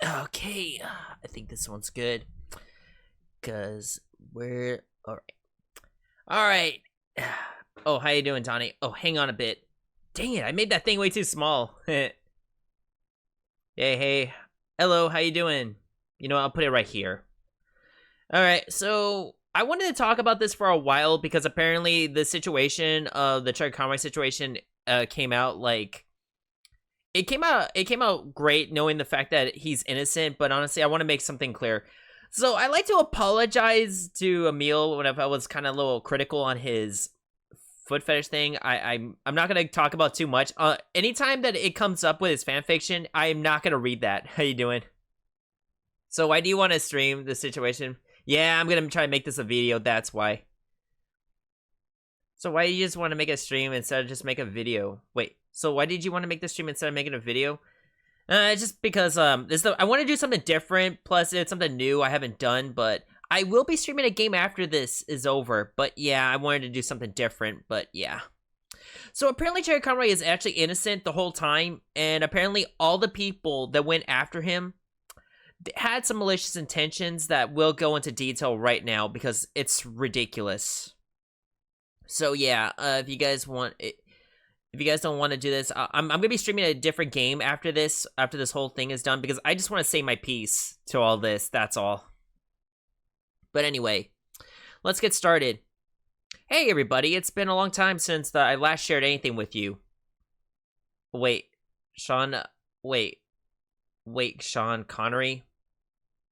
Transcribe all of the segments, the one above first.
Okay, I think this one's good. Cause we're alright. Alright. Oh, how you doing, Donnie? Oh, hang on a bit. Dang it, I made that thing way too small. Hey, hey. Hello, how you doing? You know, I'll put it right here. Alright, so I wanted to talk about this for a while because apparently the situation of the Chuggaaconroy situation came out like it came out great knowing the fact that he's innocent, but honestly I want to make something clear. So I like to apologize to Emil when I was kind of a little critical on his foot fetish thing. I'm not gonna talk about too much. Anytime that it comes up with his fan fiction, I'm not gonna read that. How you doing? So why do you want to stream the situation? Yeah, I'm gonna try to make this a video. That's why. So why do you just want to make a stream instead of just make a video? Wait. So why did you want to make the stream instead of making a video? Just because I want to do something different. Plus, it's something new I haven't done. But I will be streaming a game after this is over. But yeah, I wanted to do something different. But yeah. So apparently, Chuggaaconroy is actually innocent the whole time, and apparently, all the people that went after him had some malicious intentions that we'll go into detail right now because it's ridiculous. So yeah, if you guys want it. If you guys don't want to do this, I'm gonna be streaming a different game after this whole thing is done because I just want to say my piece to all this. That's all. But anyway, let's get started. Hey everybody, it's been a long time since I last shared anything with you. Wait, Sean. Wait, Sean Connery.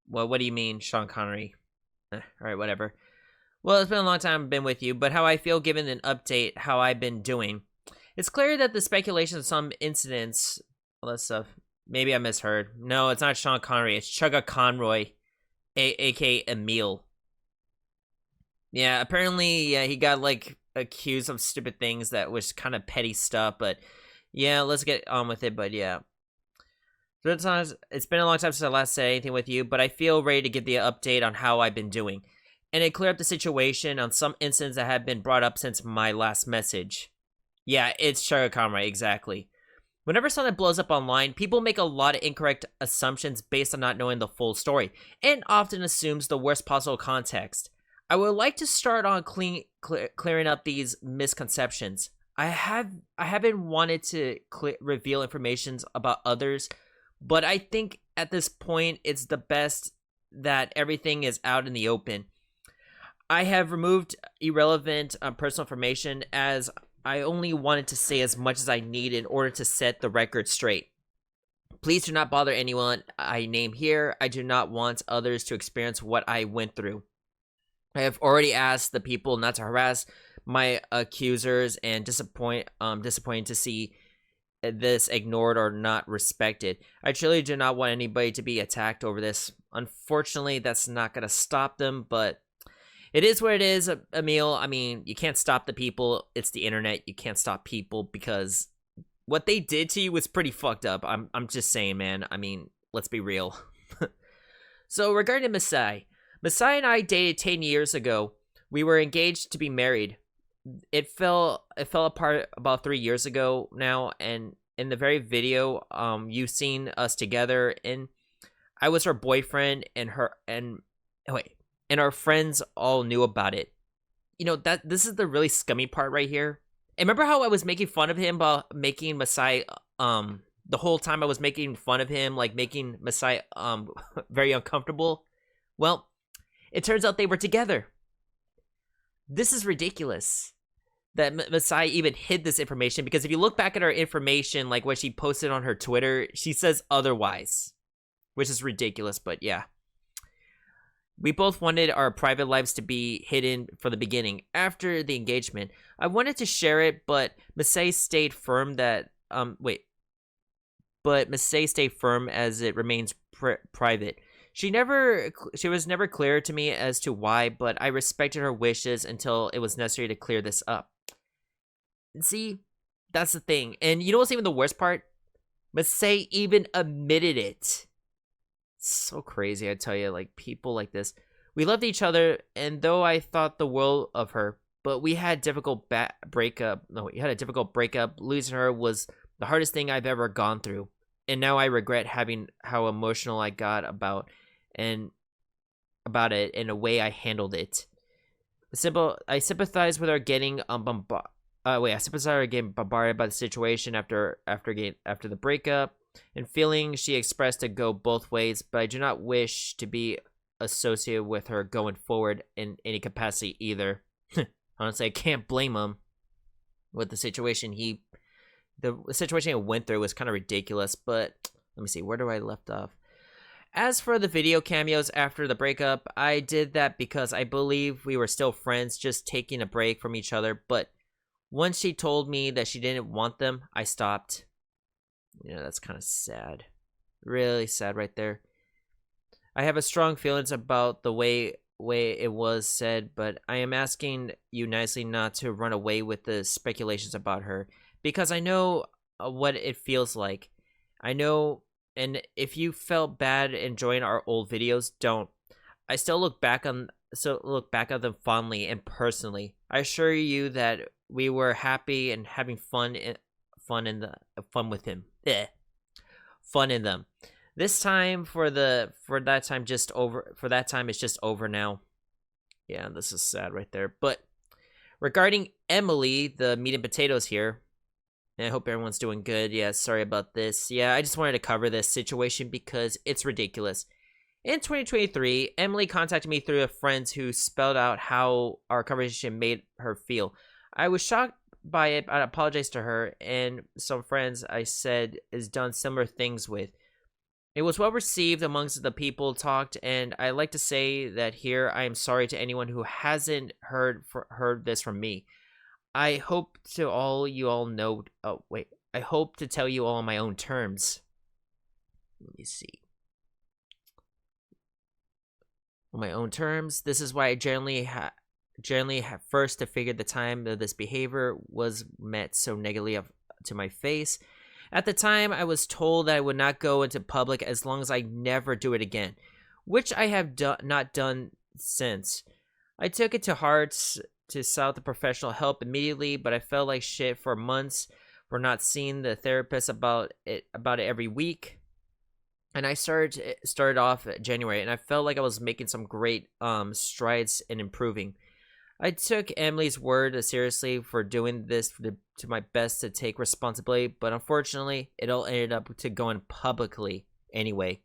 What do you mean, Sean Connery? All right, whatever. Well, it's been a long time I've been with you, but how I feel given an update, how I've been doing. It's clear that the speculation of some incidents, all that stuff, maybe I misheard. No, it's not Sean Connery, it's Chuggaaconroy, aka Emil. Yeah, apparently, yeah, he got, like, accused of stupid things that was kind of petty stuff, but yeah, let's get on with it, but yeah. It's been a long time since I last said anything with you, but I feel ready to give the update on how I've been doing, and it clear up the situation on some incidents that have been brought up since my last message. Yeah, it's Chuggaaconroy, exactly. Whenever something blows up online, people make a lot of incorrect assumptions based on not knowing the full story, and often assumes the worst possible context. I would like to start on clearing up these misconceptions. I haven't wanted to reveal information about others, but I think at this point it's the best that everything is out in the open. I have removed irrelevant personal information as I only wanted to say as much as I need in order to set the record straight. Please do not bother anyone I name here. I do not want others to experience what I went through. I have already asked the people not to harass my accusers and disappointing to see this ignored or not respected. I truly do not want anybody to be attacked over this. Unfortunately, that's not going to stop them, but it is what it is, Emil. I mean, you can't stop the people. It's the internet. You can't stop people because what they did to you was pretty fucked up. I'm just saying, man. I mean, let's be real. So regarding Masai and I dated 10 years ago. We were engaged to be married. It fell apart about 3 years ago now, and in the very video you've seen us together, and I was her boyfriend, and our friends all knew about it. You know, that this is the really scummy part right here. And remember how I was making fun of him about making Masai the whole time I was making fun of him, like making Masai very uncomfortable? Well, it turns out they were together. This is ridiculous that Masai even hid this information, because if you look back at her information, like what she posted on her Twitter, she says otherwise, which is ridiculous, but yeah. We both wanted our private lives to be hidden from the beginning. After the engagement, I wanted to share it, but Masai stayed firm that Masai stayed firm as it remains private. She was never clear to me as to why, but I respected her wishes until it was necessary to clear this up. See, that's the thing. And you know what's even the worst part? Masai even admitted it. So crazy, I tell you, like, people like this. We loved each other, and though I thought the world of her, but we had a difficult breakup. Losing her was the hardest thing I've ever gone through. and now I regret having how emotional I got about it and the way I handled it. I sympathize with her getting I sympathize with her getting bombarded by the situation after the breakup, and feeling she expressed to go both ways. But I do not wish to be associated with her going forward in any capacity either. Honestly, I can't blame him with the situation he went through was kind of ridiculous. But let me see, where do I left off? As for the video cameos after the breakup, I did that because I believe we were still friends, just taking a break from each other. But once she told me that she didn't want them, I stopped. That's kind of sad. Really sad right there. I have a strong feelings about the way it was said, but I am asking you nicely not to run away with the speculations about her, because I know what it feels like. I know, and if you felt bad enjoying our old videos, don't. I still look back on them fondly and personally. I assure you that we were happy and having fun with him. Fun in them. This time for that time it's just over now. Yeah, this is sad right there. But regarding Emily, the meat and potatoes here, and I hope everyone's doing good. Yeah, sorry about this. Yeah, I just wanted to cover this situation because it's ridiculous. In 2023, Emily contacted me through a friend who spelled out how our conversation made her feel. I was shocked by it. I apologized to her and some friends I said has done similar things with. It was well received amongst the people talked, and I like to say that here I am sorry to anyone who hasn't heard this from me. I hope to all you all know. Oh wait, I hope to tell you all on my own terms. Let me see. On my own terms. This is why I generally have first to figure the time that this behavior was met so negatively to my face. At the time, I was told that I would not go into public as long as I never do it again, which I have not done since. I took it to heart to sought the professional help immediately, but I felt like shit for months for not seeing the therapist about it every week. And I started off January, and I felt like I was making some great strides in improving. I took Emily's word seriously for doing this to my best to take responsibility, but unfortunately, it all ended up to going publicly anyway.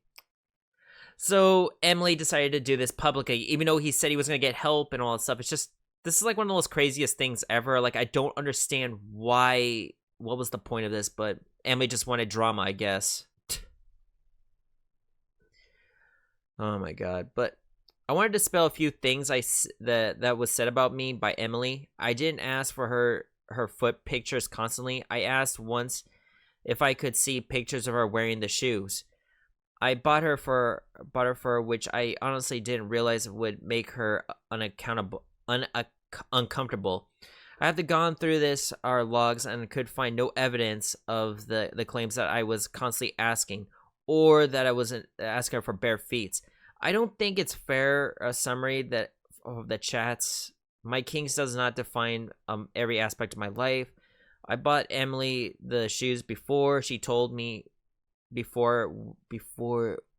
So Emily decided to do this publicly, even though he said he was going to get help and all that stuff. It's just, this is like one of the most craziest things ever. Like, I don't understand what was the point of this, but Emily just wanted drama, I guess. Oh my god. But I wanted to spell a few things that was said about me by Emily. I didn't ask for her foot pictures constantly. I asked once if I could see pictures of her wearing the shoes. I bought her for which I honestly didn't realize would make her uncomfortable. I have gone through our logs and could find no evidence of the claims that I was constantly asking, or that I wasn't asking her for bare feet. I don't think it's fair summary that of the chats. My kinks does not define every aspect of my life. I bought Emily the shoes before she told me before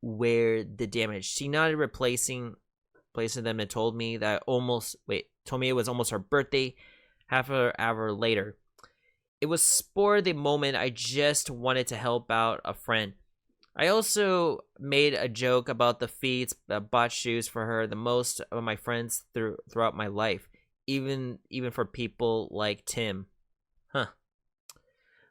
where the damage. She nodded, replacing them, and told me it was almost her birthday. Half an hour later, it was for the moment. I just wanted to help out a friend. I also made a joke about the feet that bought shoes for her the most of my friends throughout my life, even for people like Tim. Huh.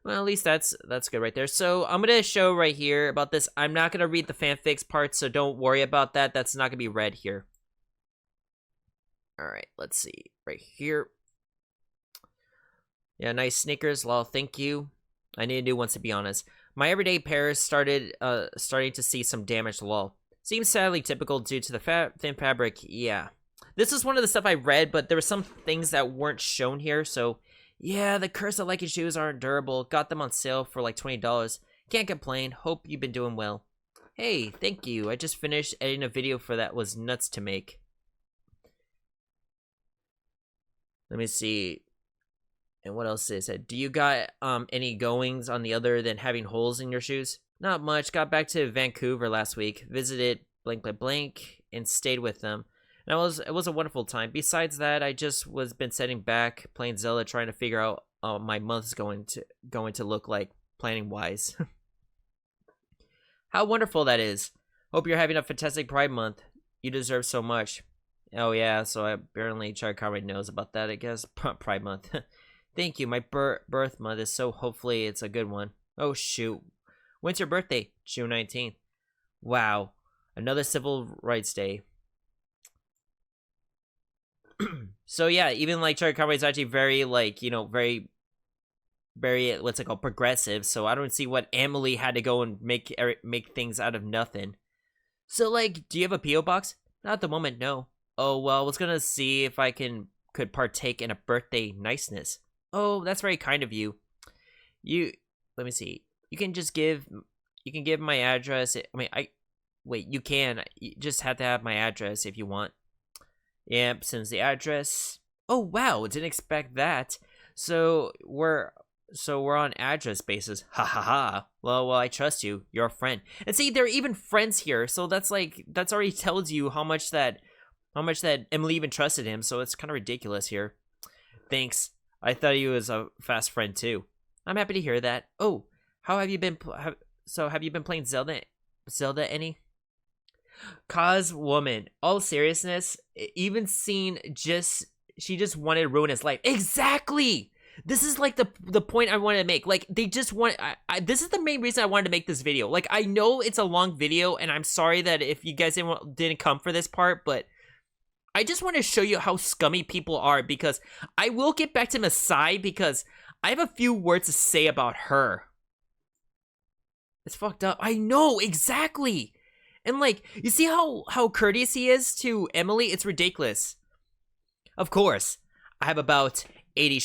Well, at least that's good right there. So I'm gonna show right here about this. I'm not gonna read the fanfics part, so don't worry about that. That's not gonna be read here. All right, let's see right here. Yeah, nice sneakers. Lol, thank you. I need new ones, to be honest. My everyday pairs starting to see some damage. Lol. Seems sadly typical due to the thin fabric. Yeah. This is one of the stuff I read, but there were some things that weren't shown here, so yeah, the curse of liking shoes aren't durable. Got them on sale for like $20. Can't complain. Hope you've been doing well. Hey, thank you. I just finished editing a video for that. Was nuts to make. Let me see. And what else is it? Do you got any goings on the other than having holes in your shoes? Not much. Got back to Vancouver last week. Visited blank blank blank and stayed with them. And it was a wonderful time. Besides that, I just was been sitting back playing Zelda, trying to figure out my month's going to look like planning wise. How wonderful that is. Hope you're having a fantastic Pride Month. You deserve so much. Oh yeah, so apparently Chuggaaconroy knows about that, I guess. Pride Month. Thank you. My birth month is so hopefully it's a good one. Oh shoot. When's your birthday? June 19th. Wow. Another Civil Rights Day. So yeah, even like Chuggaaconroy is actually very like, you know, very what's it called, progressive. So I don't see what Emily had to go and make things out of nothing. So like, do you have a PO box? Not at the moment, no. Oh well, I was gonna see if I could partake in a birthday niceness. Oh, that's very kind of you. Let me see. You can give my address. You can. You just have to have my address if you want. Yep, sends the address. Oh wow, didn't expect that. So we're on address basis. Ha ha ha. Well, I trust you. You're a friend. And see, they're even friends here. So that's already tells you how much that Emily even trusted him. So it's kind of ridiculous here. Thanks. I thought he was a fast friend too. I'm happy to hear that. Oh, how have you been? Have you been playing Zelda any? Cause woman, all seriousness, even she just wanted to ruin his life. Exactly. This is like the point I wanted to make. Like they just want. This is the main reason I wanted to make this video. Like I know it's a long video, and I'm sorry that if you guys didn't come for this part, but I just want to show you how scummy people are, because I will get back to Masai because I have a few words to say about her. It's fucked up. I know, exactly. And like, you see how courteous he is to Emily? It's ridiculous. Of course, I have about 80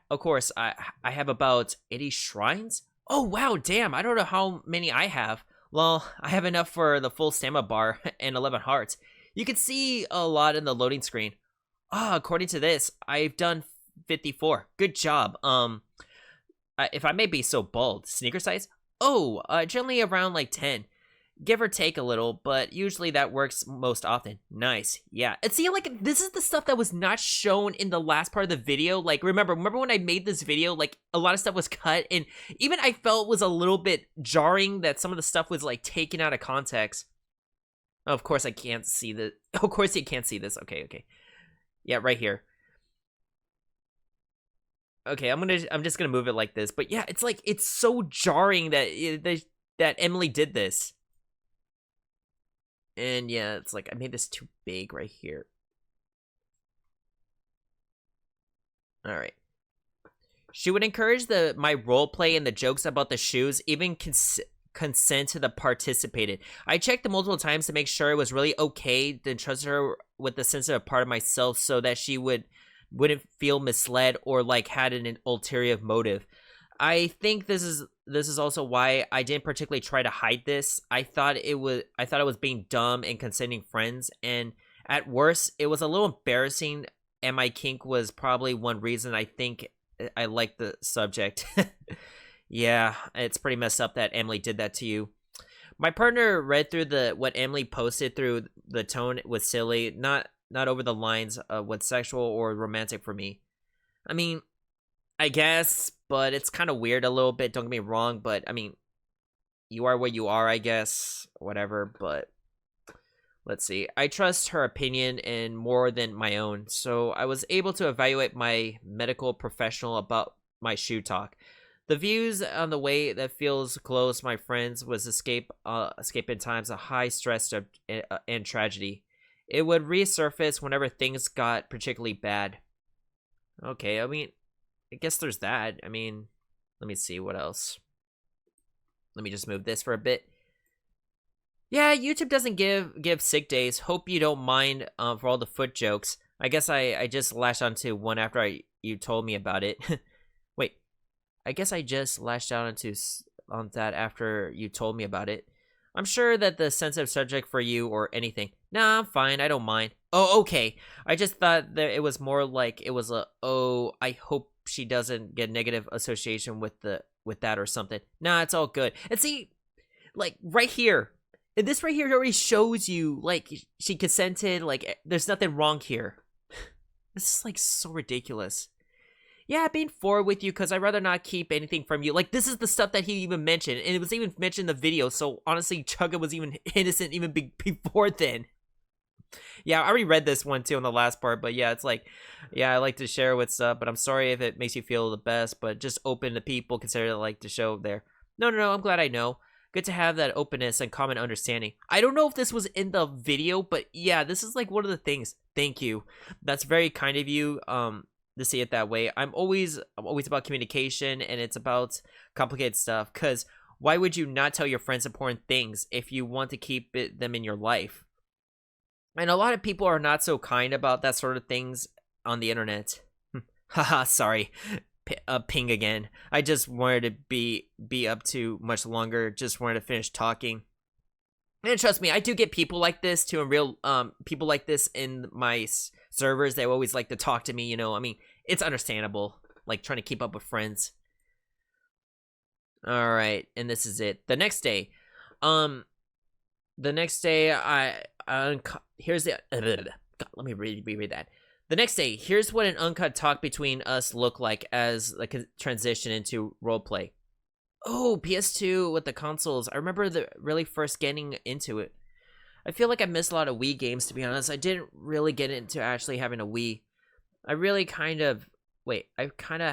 of course, I have about 80 shrines? Oh wow, damn, I don't know how many I have. Well, I have enough for the full stamina bar and 11 hearts. You can see a lot in the loading screen. According to this, I've done 54. Good job. If I may be so bold, sneaker size? Oh, generally around like 10. Give or take a little, but usually that works most often. Nice. Yeah. And see, like, this is the stuff that was not shown in the last part of the video. Like, remember when I made this video, like, a lot of stuff was cut, and even I felt was a little bit jarring that some of the stuff was, like, taken out of context. Of course I can't see the. Of course you can't see this. Okay. Yeah, right here. Okay, I'm just gonna move it like this. But yeah, it's like, it's so jarring that Emily did this. And yeah, it's like, I made this too big right here. Alright. She would encourage my roleplay and the jokes about the shoes, even consent to the participated. I checked multiple times to make sure it was really okay, then trust her with the sensitive part of myself so that she wouldn't feel misled or like had an ulterior motive. I think this is also why I didn't particularly try to hide this. I thought it was being dumb and consenting friends, and at worst, it was a little embarrassing, and my kink was probably one reason I think I like the subject. Yeah, it's pretty messed up that Emily did that to you. My partner read through what Emily posted through the tone was silly, not over the lines of what's sexual or romantic for me. I mean, I guess, but it's kind of weird a little bit, don't get me wrong, but I mean, you are what you are, I guess, whatever, but let's see. I trust her opinion and more than my own, so I was able to evaluate my medical professional about my shoe talk. The views on the way that feels close, my friends, was escape in times of high stress and tragedy. It would resurface whenever things got particularly bad. Okay, I mean, I guess there's that. I mean, let me see what else. Let me just move this for a bit. Yeah, YouTube doesn't give sick days. Hope you don't mind for all the foot jokes. I guess I just lashed onto one after you told me about it. Wait, I guess I just lashed out on that after you told me about it. I'm sure that the sensitive subject for you or anything. Nah, I'm fine. I don't mind. Oh, okay. I just thought that it was more like it was I hope she doesn't get negative association with that or something. Nah, it's all good. And see, Like, right here. And this right here already shows you, like, she consented, like, there's nothing wrong here. This is, like, so ridiculous. Yeah, being forward with you because I'd rather not keep anything from you. Like, this is the stuff that he even mentioned, and it was even mentioned in the video, so honestly, Chugga was even innocent even before then. Yeah, I already read this one too in the last part, but yeah, it's like, yeah, I like to share what's up, but I'm sorry if it makes you feel the best, but just open to people, consider like to show there. No, I'm glad I know. Good to have that openness and common understanding. I don't know if this was in the video, but yeah, this is like one of the things. Thank you. That's very kind of you to see it that way. I'm always about communication, and it's about complicated stuff, because why would you not tell your friends important things if you want to keep them in your life? And a lot of people are not so kind about that sort of things on the internet. Haha, sorry. Ping again. I just wanted to be up too much longer. Just wanted to finish talking. And trust me, I do get people like this too, in real people like this in my servers. They always like to talk to me, you know. I mean, it's understandable, like trying to keep up with friends. All right, and this is it. The next day, here's the God, let me reread that. The next day, here's what an uncut talk between us looked like as like a transition into roleplay. Oh, PS2 with the consoles. I remember really first getting into it. I feel like I missed a lot of Wii games, to be honest. I didn't really get into actually having a Wii. I kind of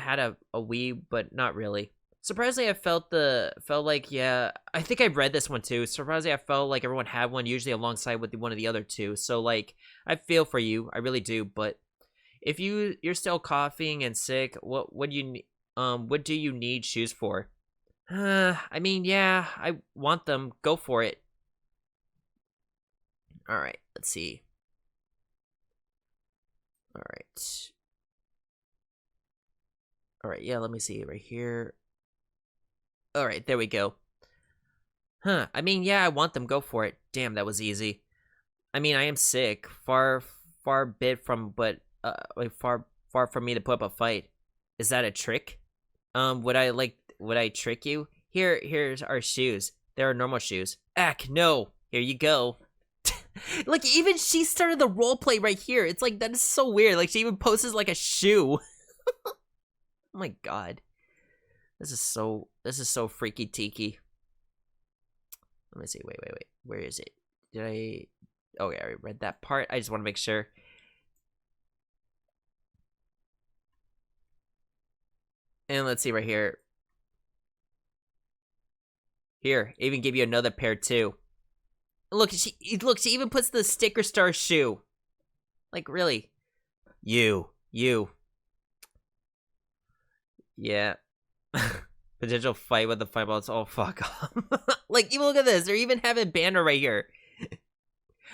had a Wii, but not really. Surprisingly, I felt like, yeah, I think I read this one too. Surprisingly, I felt like everyone had one, usually alongside with one of the other two. So like, I feel for you, I really do. But if you're still coughing and sick, what do you need shoes for? I mean, yeah, I want them. Go for it. All right, let's see. All right, yeah, let me see right here. All right, there we go. I mean, yeah, I want them. Go for it. Damn, that was easy. I mean, I am sick. Far from me to put up a fight. Is that a trick? Would I trick you? Here's our shoes. They're normal shoes. Ack, no. Here you go. Like, even she started the roleplay right here. It's like, that is so weird. Like, she even poses like a shoe. Oh my god. This is so freaky tiki. Let me see. Wait. Where is it? Okay, I already read that part. I just want to make sure. And let's see right here. Here, even give you another pair too. Look, she even puts the sticker star shoe. Like, really? You. Yeah. Potential fight with the fireballs. Oh, fuck off. Like, even look at this. They're even having banner right here.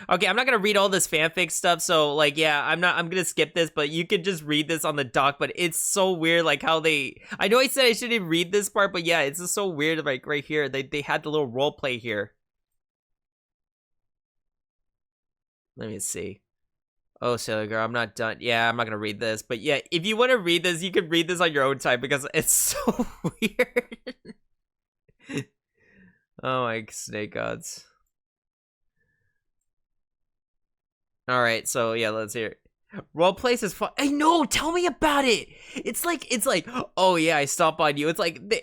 Okay, I'm not gonna read all this fanfic stuff, so, like, yeah, I'm gonna skip this, but you can just read this on the doc, but it's so weird, like, how I know I said I shouldn't read this part, but yeah, it's just so weird, like, right here, they had the little role play here. Let me see. Oh, Sailor Girl, I'm not done. Yeah, I'm not gonna read this, but yeah, if you want to read this, you can read this on your own time, because it's so weird. Oh my snake gods. All right, so yeah, let's hear it. Role plays is fun. I know. Tell me about it. It's like, oh yeah, I stomp on you. It's like this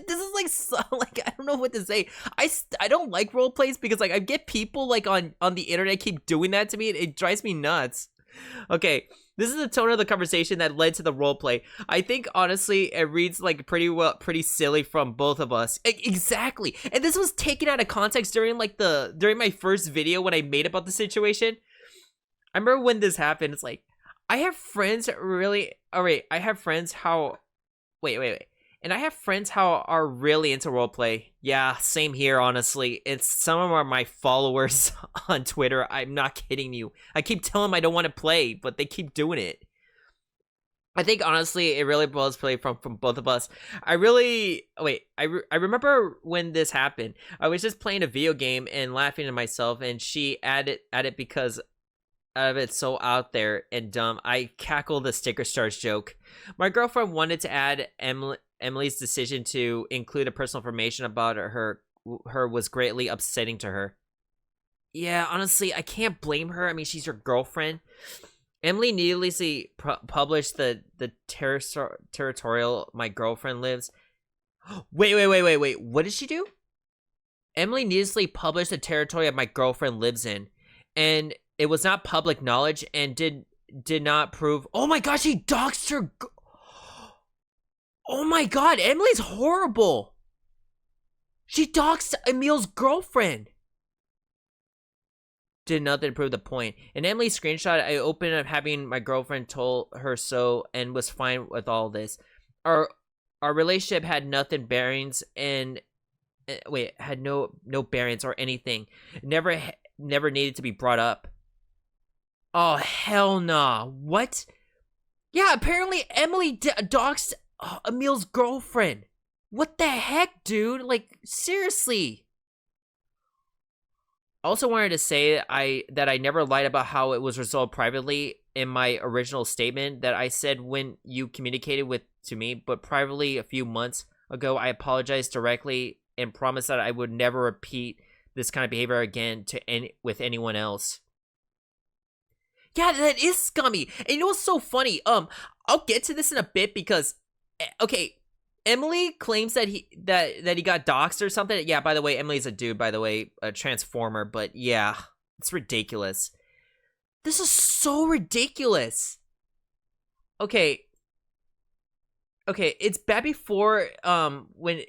is like so, like, I don't know what to say. I don't like role plays because like I get people like on the internet keep doing that to me. It drives me nuts. Okay, this is the tone of the conversation that led to the role play. I think honestly, it reads like pretty silly from both of us. Exactly. And this was taken out of context during my first video when I made about the situation. I remember when this happened. It's like, I have friends really. All right, I have friends how. Wait. And I have friends how are really into roleplay. Yeah, same here, honestly. It's some of them are my followers on Twitter. I'm not kidding you. I keep telling them I don't want to play, but they keep doing it. I think, honestly, it really was play from both of us. I remember when this happened. I was just playing a video game and laughing to myself, and she added because of it's so out there and dumb. I cackled the sticker stars joke. My girlfriend wanted to add Emily's decision to include a personal information about her her was greatly upsetting to her. Yeah, honestly, I can't blame her. I mean, she's your girlfriend. Emily needlessly published the territorial my girlfriend lives. Wait. What did she do? Emily needlessly published the territory of my girlfriend lives in, and it was not public knowledge and did not prove. Oh my gosh, she doxed her. Oh my god, Emily's horrible. She doxed Emil's girlfriend. Did nothing to prove the point. In Emily's screenshot, I opened up having my girlfriend told her so and was fine with all this. Our relationship had nothing bearings and had no bearings or anything. Never needed to be brought up. Oh hell nah. What? Yeah, apparently Emily doxed Emil's girlfriend. What the heck, dude? Like, seriously. I also wanted to say that I never lied about how it was resolved privately in my original statement that I said when you communicated to me, but privately a few months ago, I apologized directly and promised that I would never repeat this kind of behavior again with anyone else. Yeah, that is scummy. And you know what's so funny? I'll get to this in a bit because, okay, Emily claims that he got doxxed or something. Yeah, by the way, Emily's a dude, by the way, a transformer, but yeah, it's ridiculous. This is so ridiculous. Okay, it's bad before when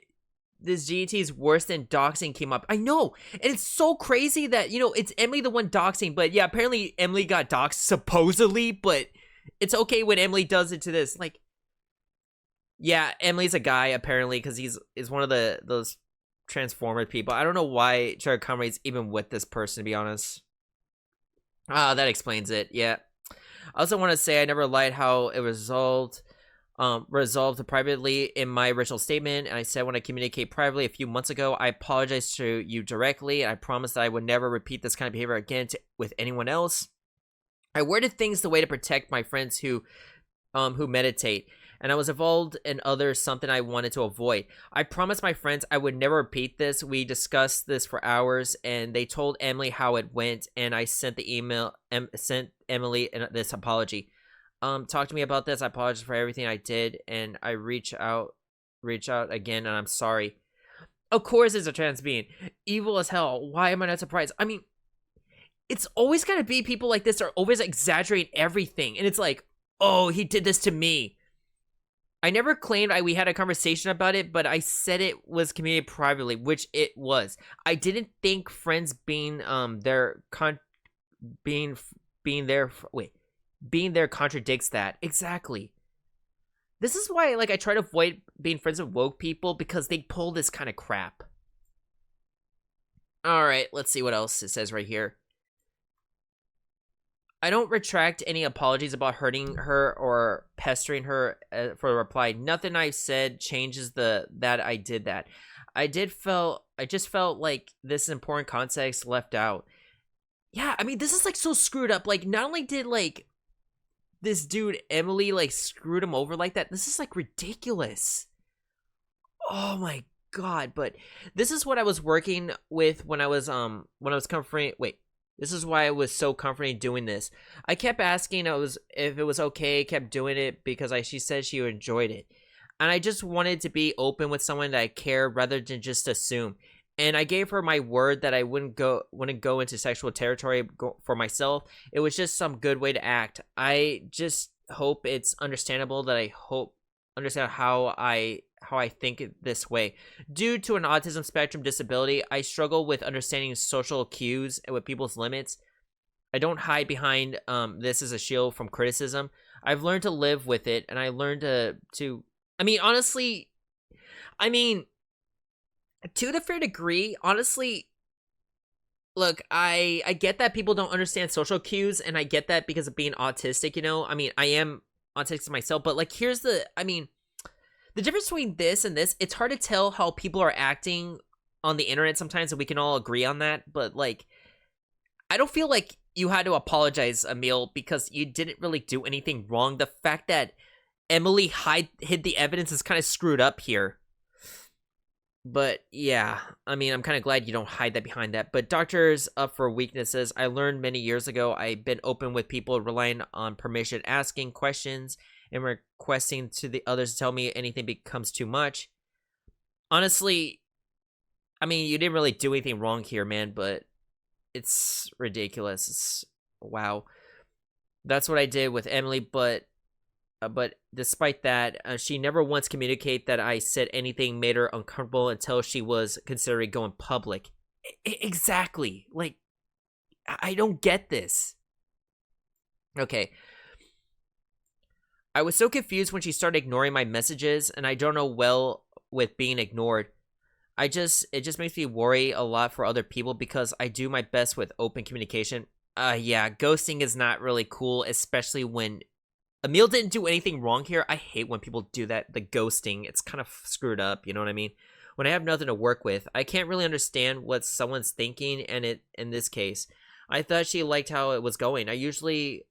this GT is worse than doxing came up. I know, and it's so crazy that, you know, it's Emily the one doxing, but yeah, apparently Emily got doxed supposedly, but it's okay when Emily does it to this, like. Yeah, Emily's a guy, apparently, because he's one of those Transformer people. I don't know why Chuggaaconroy's even with this person, to be honest. That explains it, yeah. I also want to say I never lied how it resolved privately in my original statement, and I said when I communicated privately a few months ago, I apologized to you directly, and I promised that I would never repeat this kind of behavior again with anyone else. I worded things the way to protect my friends who meditate, and I was involved in others, something I wanted to avoid. I promised my friends I would never repeat this. We discussed this for hours, and they told Emily how it went, and I sent the email, sent Emily this apology. Talk to me about this. I apologize for everything I did, and I reach out again, and I'm sorry. Of course it's a trans being. Evil as hell. Why am I not surprised? I mean, it's always gotta be people like this are always exaggerating everything, and it's like, oh, he did this to me. I never claimed we had a conversation about it, but I said it was communicated privately, which it was. I didn't think friends being there contradicts that. Exactly. This is why, like, I try to avoid being friends with woke people because they pull this kind of crap. All right, let's see what else it says right here. I don't retract any apologies about hurting her or pestering her for a reply. Nothing I said changes that I did that. I just felt like this important context left out. Yeah, I mean, this is like so screwed up. Like, not only did like this dude Emily like screwed him over like that, this is like ridiculous. Oh my god! But this is what I was working with when I was comforting. Wait. This is why it was so comforting doing this. I kept asking if it was okay, kept doing it because she said she enjoyed it. And I just wanted to be open with someone that I care rather than just assume. And I gave her my word that I wouldn't go into sexual territory for myself. It was just some good way to act. I just hope it's understandable that I understand how I think this way. Due to an autism spectrum disability, I struggle with understanding social cues and with people's limits. I don't hide behind this as a shield from criticism. I've learned to live with it, and I learned to I mean, honestly, to the fair degree, honestly, look, I get that people don't understand social cues, and I get that because of being autistic, you know? I mean, I am autistic myself, but like, here's the difference between this and this, it's hard to tell how people are acting on the internet sometimes, and we can all agree on that, but like, I don't feel like you had to apologize, Emil, because you didn't really do anything wrong. The fact that Emily hid the evidence is kind of screwed up here. But yeah, I mean, I'm kind of glad you don't hide that behind that. But doctors up for weaknesses. I learned many years ago. I've been open with people, relying on permission, asking questions, and requesting to the others to tell me anything becomes too much. Honestly, I mean, you didn't really do anything wrong here, man, but it's ridiculous. Wow. That's what I did with Emily, but despite that, she never once communicated that I said anything made her uncomfortable until she was considering going public. Exactly. Like, I don't get this. Okay. I was so confused when she started ignoring my messages, and I don't know well with being ignored. It just makes me worry a lot for other people because I do my best with open communication. Yeah, ghosting is not really cool, especially when Emil didn't do anything wrong here. I hate when people do that, the ghosting. It's kind of screwed up, you know what I mean? When I have nothing to work with, I can't really understand what someone's thinking, and in this case, I thought she liked how it was going. I usually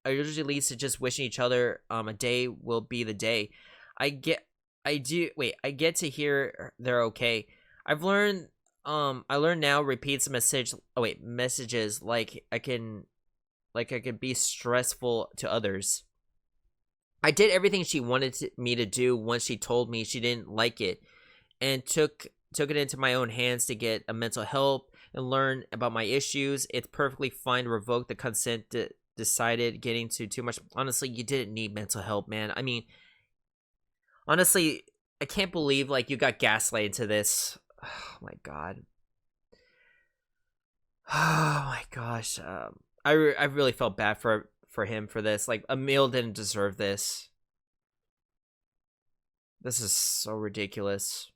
leads to just wishing each other a day will be the day. I get to hear they're okay. I learned now repeats messages like I can be stressful to others. I did everything she wanted me to do once she told me she didn't like it, and took it into my own hands to get a mental help and learn about my issues. It's perfectly fine to revoke the consent decided getting to too much. Honestly, you didn't need mental help, man. I mean, honestly, I can't believe like you got gaslighted into this. Oh my god. Oh my gosh. I really felt bad for him for this. Like, Emil didn't deserve this. This is so ridiculous.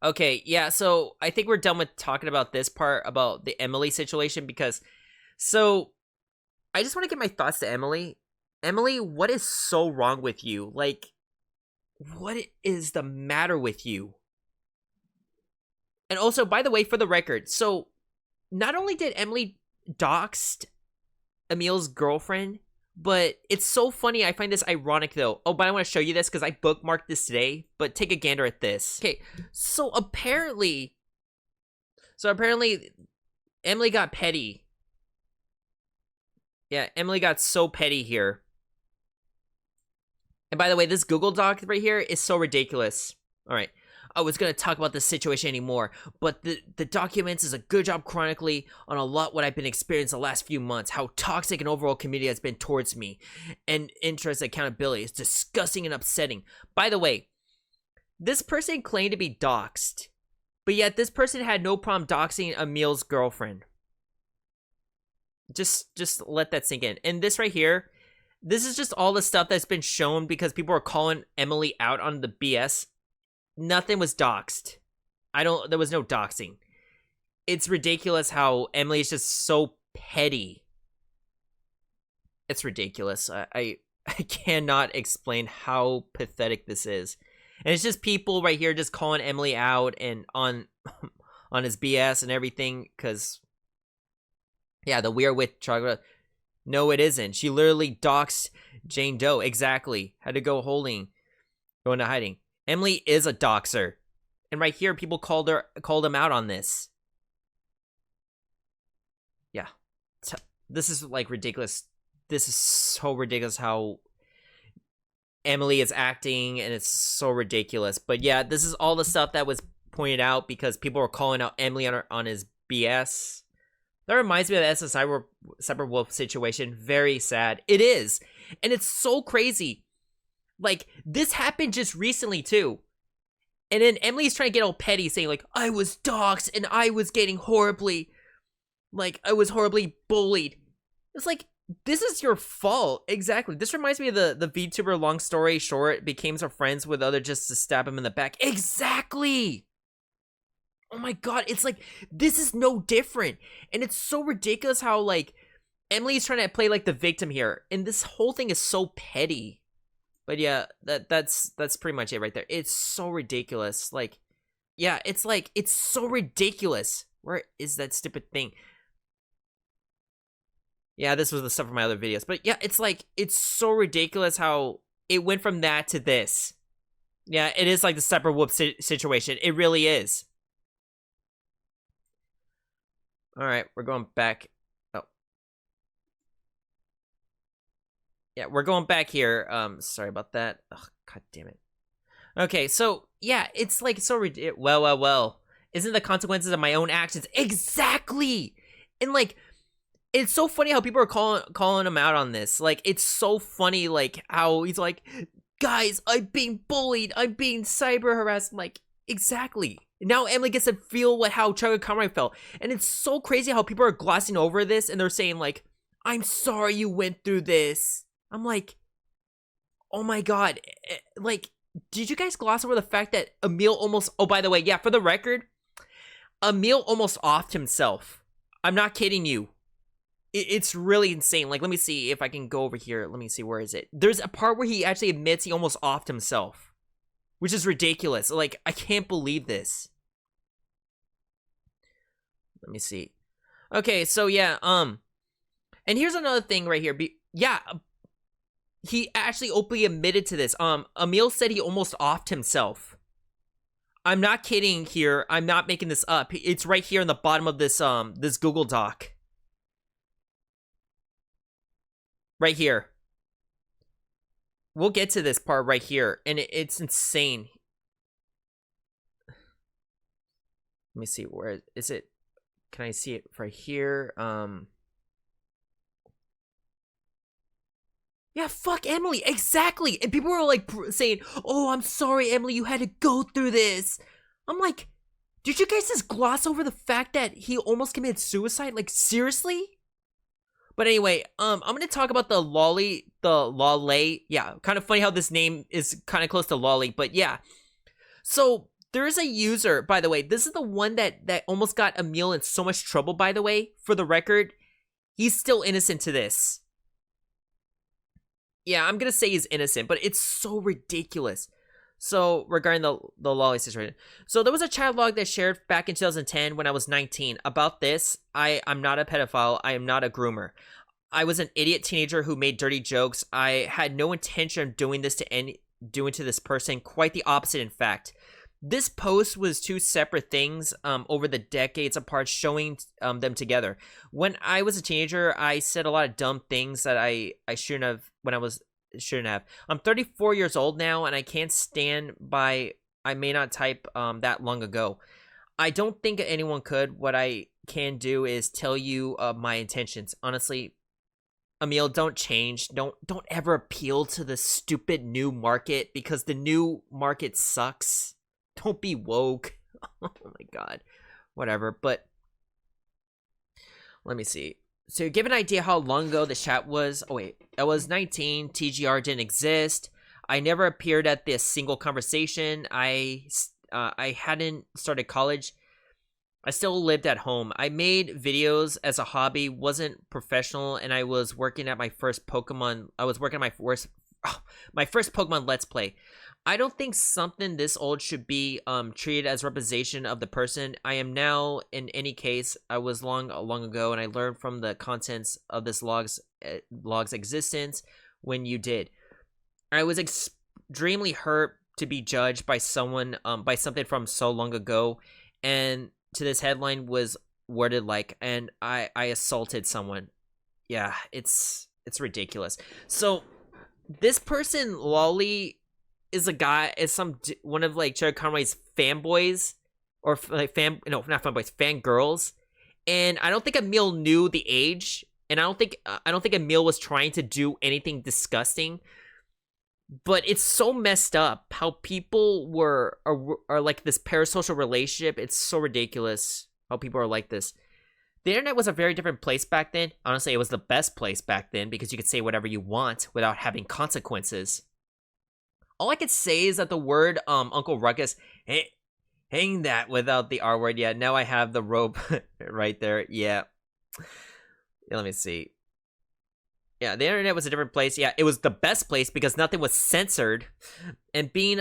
Okay, yeah, so I think we're done with talking about this part about the Emily situation because so I just want to get my thoughts to Emily. Emily, what is so wrong with you? Like, what is the matter with you? And also, by the way, for the record, so not only did Emily doxed Emil's girlfriend, but it's so funny. I find this ironic, though. Oh, but I want to show you this because I bookmarked this today. But take a gander at this. Okay, so apparently, Emily got petty. Yeah, Emily got so petty here. And by the way, this Google Doc right here is so ridiculous. All right. I was going to talk about this situation anymore, but the documents is a good job chronically on a lot what I've been experiencing the last few months, how toxic an overall community has been towards me, and interest accountability is disgusting and upsetting. By the way, this person claimed to be doxed, but yet this person had no problem doxing Emil's girlfriend. Just let that sink in. And this right here, this is just all the stuff that's been shown because people are calling Emily out on the BS. Nothing was doxed. There was no doxing. It's ridiculous how Emily is just so petty. It's ridiculous. I cannot explain how pathetic this is. And it's just people right here just calling Emily out and on his BS and everything because yeah, the we're with Chuggaaconroy. No, it isn't. She literally doxed Jane Doe. Exactly. Had to go into hiding. Emily is a doxer. And right here, people called him out on this. Yeah. This is like ridiculous. This is so ridiculous how Emily is acting, and it's so ridiculous. But yeah, this is all the stuff that was pointed out because people were calling out Emily on his BS. That reminds me of the SSI Cyberwolf situation. Very sad. It is. And it's so crazy. Like, this happened just recently, too. And then Emily's trying to get all petty, saying, like, I was doxxed and I was getting horribly bullied. It's like, this is your fault. Exactly. This reminds me of the VTuber long story short became some friends with other just to stab him in the back. Exactly. Oh my god, it's like, this is no different. And it's so ridiculous how, like, Emily's trying to play, like, the victim here. And this whole thing is so petty. But yeah, that's pretty much it right there. It's so ridiculous. Like, yeah, it's like, it's so ridiculous. Where is that stupid thing? Yeah, this was the stuff from my other videos. But yeah, it's like, it's so ridiculous how it went from that to this. Yeah, it is like the separate whoop situation. It really is. All right, we're going back. Oh. Yeah, we're going back here. Sorry about that. Oh, god damn it. Okay, so yeah, it's like so ridiculous. Well. Isn't the consequences of my own actions exactly? And like, it's so funny how people are calling him out on this. Like, it's so funny, like how he's like, guys, I'm being bullied. I'm being cyber harassed. I'm like, exactly. Now Emily gets to feel how Chuggaaconroy felt, and it's so crazy how people are glossing over this and they're saying like, I'm sorry you went through this. I'm like, oh my god, like. Did you guys gloss over the fact that Emil almost... Oh, by the way, yeah, for the record, Emil almost offed himself. I'm not kidding you. It's really insane. Like, let me see if I can go over here. Let me see, where is it? There's a part where he actually admits he almost offed himself, which is ridiculous. Like, I can't believe this. Let me see. Okay, so yeah, and here's another thing right here. Yeah, he actually openly admitted to this. Emil said he almost offed himself. I'm not kidding here. I'm not making this up. It's right here in the bottom of this this Google Doc. Right here. We'll get to this part right here, and it's insane. Let me see, where is it? Can I see it right here? Yeah, fuck Emily, exactly. And people were like saying, oh, I'm sorry, Emily, you had to go through this. I'm like, did you guys just gloss over the fact that he almost committed suicide? Like, seriously? But anyway, I'm gonna talk about the Lolly. Yeah, kind of funny how this name is kind of close to Lolly, but yeah. So there is a user, by the way. This is the one that almost got Emil in so much trouble, by the way. For the record, he's still innocent to this. Yeah, I'm gonna say he's innocent, but it's so ridiculous. So, regarding the Lolly situation. So, there was a chat log that shared back in 2010 when I was 19 about this. I'm not a pedophile. I am not a groomer. I was an idiot teenager who made dirty jokes. I had no intention of doing this to this person. Quite the opposite, in fact. This post was two separate things over the decades apart, showing them together. When I was a teenager, I said a lot of dumb things that I shouldn't have. I'm 34 years old now, and I can't stand by I may not type that long ago. I don't think anyone could. What I can do is tell you my intentions. Honestly, Emil, don't change. Don't ever appeal to the stupid new market, because the new market sucks. Don't be woke. Oh my god. Whatever, but let me see. So give an idea how long ago the chat was. Oh wait, I was 19. TGR didn't exist. I never appeared at this single conversation. I hadn't started college. I still lived at home. I made videos as a hobby, wasn't professional, and I was working at my first Pokemon. I was working at my first Pokemon Let's Play. I don't think something this old should be treated as representation of the person I am now. In any case, I was long ago, and I learned from the contents of this log's existence when you did. I was extremely hurt to be judged by someone by something from so long ago, and to this headline was worded like, and I assaulted someone. Yeah, it's ridiculous. So this person, Lolly, is one of like Chuggaaconroy's fanboys, or like not fanboys, fangirls, and I don't think Emil knew the age, and I don't think Emil was trying to do anything disgusting, but it's so messed up how people are like this parasocial relationship. It's so ridiculous how people are like this. The internet was a very different place back then. Honestly, it was the best place back then because you could say whatever you want without having consequences. All I could say is that the word Uncle Ruckus, hang that without the R word. Yeah, now I have the rope right there. Yeah, let me see. Yeah, the internet was a different place. Yeah, it was the best place because nothing was censored, and being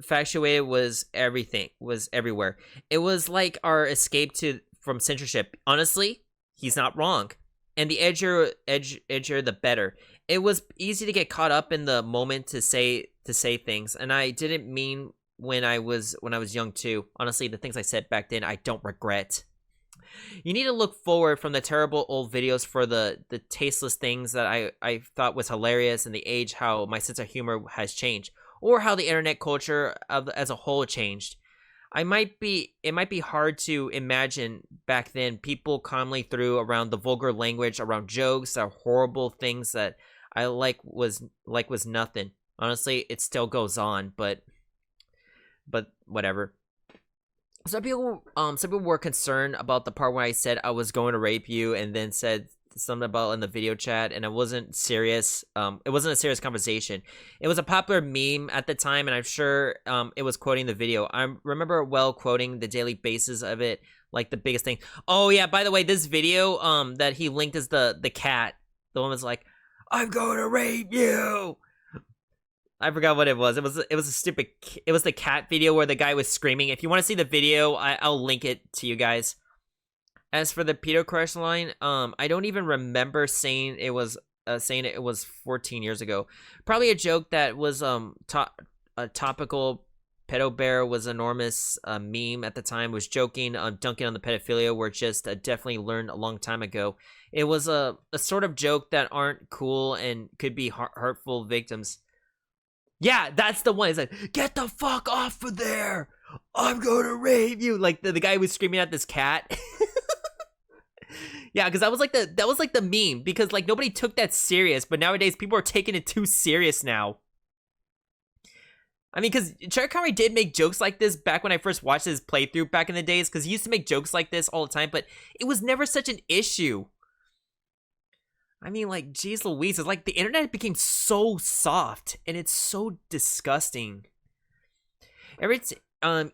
factuated was everywhere. It was like our escape from censorship. Honestly, he's not wrong. and the edgier the better. It was easy to get caught up in the moment to say things, and I didn't mean when I was young too. Honestly, the things I said back then I don't regret. You need to look forward from the terrible old videos for the tasteless things that I thought was hilarious, and the age how my sense of humor has changed, or how the internet culture as a whole changed. It might be hard to imagine back then people calmly threw around the vulgar language around jokes or horrible things that I was nothing. Honestly, it still goes on, but whatever. Some people were concerned about the part where I said I was going to rape you, and then said something about in the video chat, and it wasn't serious. It wasn't a serious conversation. It was a popular meme at the time, and I'm sure it was quoting the video. I remember well quoting the daily basis of it, like the biggest thing. Oh yeah, by the way, this video that he linked is the cat. The one was like, "I'm going to rape you." I forgot what it was. It was a stupid. It was the cat video where the guy was screaming. If you want to see the video, I'll link it to you guys. As for the pedo crush line, I don't even remember saying it was 14 years ago. Probably a joke that was topical. Pedo bear was enormous meme at the time. Was joking, dunking on the pedophilia. Were just definitely learned a long time ago. It was a sort of joke that aren't cool and could be hurtful victims. Yeah, that's the one. It's like, get the fuck off of there! I'm going to rape you! Like the guy was screaming at this cat. Yeah, because that was like the meme, because like nobody took that serious, but nowadays people are taking it too serious now. I mean, because Chuggaaconroy did make jokes like this back when I first watched his playthrough back in the days, because he used to make jokes like this all the time, but it was never such an issue. I mean, like, geez Louise, it's like the internet became so soft, and it's so disgusting.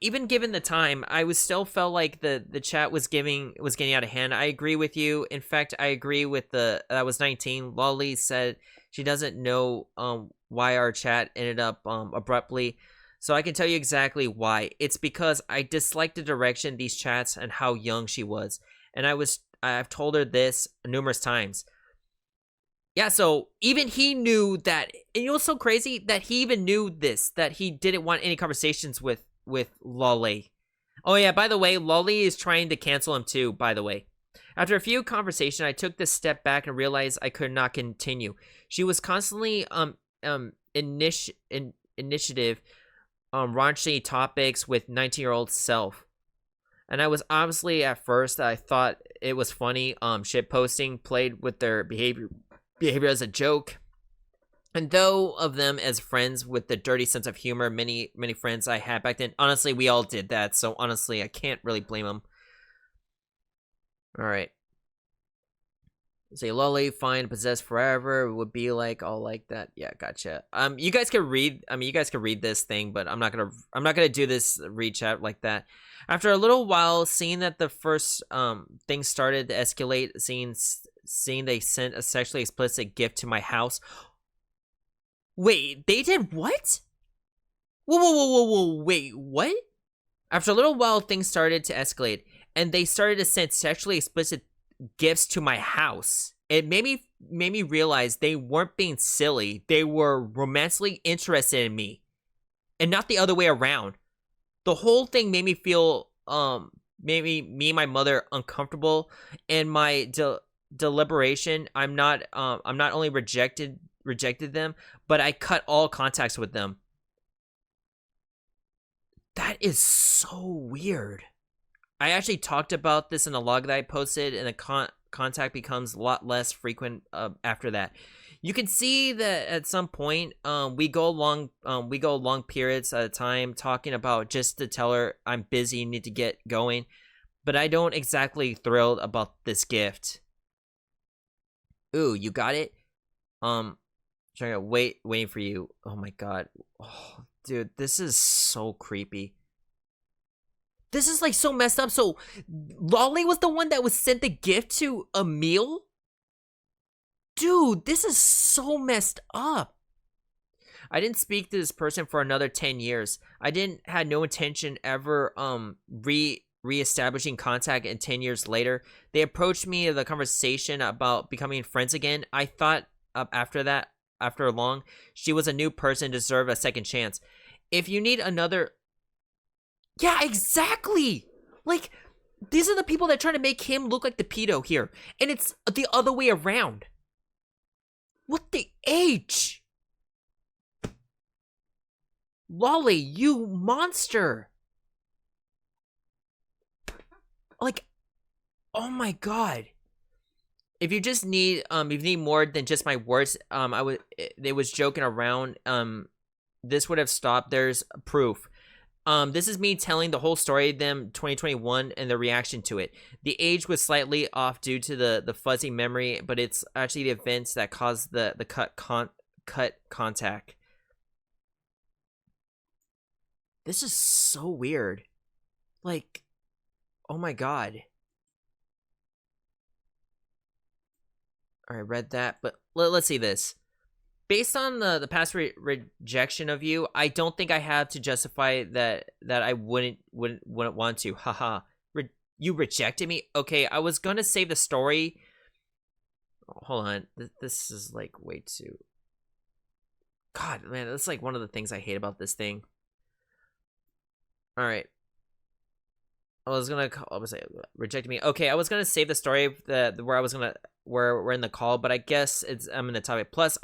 Even given the time, I still felt like the chat was getting out of hand. I agree with you. In fact, I agree with that was 19. Lolly said she doesn't know why our chat ended up abruptly. So I can tell you exactly why. It's because I disliked the direction these chats and how young she was. And I've told her this numerous times. Yeah, so even he knew that, and it was so crazy that he even knew this, that he didn't want any conversations with Lolly. Oh yeah, by the way, Lolly is trying to cancel him too, by the way. After a few conversations, I took this step back and realized I could not continue. She was constantly initiative raunchy topics with 19-year-old self. And I was obviously at first I thought it was funny. Shit posting played with their behavior as a joke. And though of them as friends with the dirty sense of humor, many friends I had back then, honestly, we all did that. So honestly, I can't really blame them. All right. Say Lolly, find possessed forever would be like all like that. Yeah, gotcha. You guys can read. I mean, you guys can read this thing, but I'm not gonna do this read chat like that. After a little while, seeing that the first things started to escalate, seeing they sent a sexually explicit gift to my house. Wait, they did what? Whoa, wait, what? After a little while, things started to escalate, and they started to send sexually explicit gifts to my house. It made me realize they weren't being silly. They were romantically interested in me, and not the other way around. The whole thing made me feel, made me and my mother uncomfortable, and my deliberation. I'm not only rejected them, but I cut all contacts with them. That is so weird. I actually talked about this in a log that I posted, and the contact becomes a lot less frequent after that. You can see that at some point, we go long periods at a time talking about just to tell her I'm busy, need to get going, but I don't exactly thrilled about this gift. Ooh, you got it? Waiting for you. Oh my god. Oh, dude, this is so creepy. This is like so messed up. So Lolly was the one that was sent the gift to Emil? Dude, this is so messed up. I didn't speak to this person for another 10 years. I had no intention ever reestablishing contact, and 10 years later, they approached me of the conversation about becoming friends again. I thought after long, she was a new person, deserved a second chance. If you need another... Yeah, exactly! Like, these are the people that try to make him look like the pedo here. And it's the other way around. What the H? Lolly, you monster! Like, oh my god. If you just need, if you need more than just my words, it was joking around, this would have stopped. There's proof. This is me telling the whole story of them 2021 and the reaction to it. The age was slightly off due to the fuzzy memory, but it's actually the events that caused the cut contact. This is so weird. Like, oh my god. Alright, read that, but let's see this. Based on the past rejection of you, I don't think I have to justify that I wouldn't want to. Haha. You rejected me? Okay, I was gonna save the story. Oh, hold on. This is like way too... God, man, that's like one of the things I hate about this thing. Alright. I was gonna say rejected me. Okay, I was gonna save the story where I was gonna we're in the call, but I guess I'm in the topic. Plus,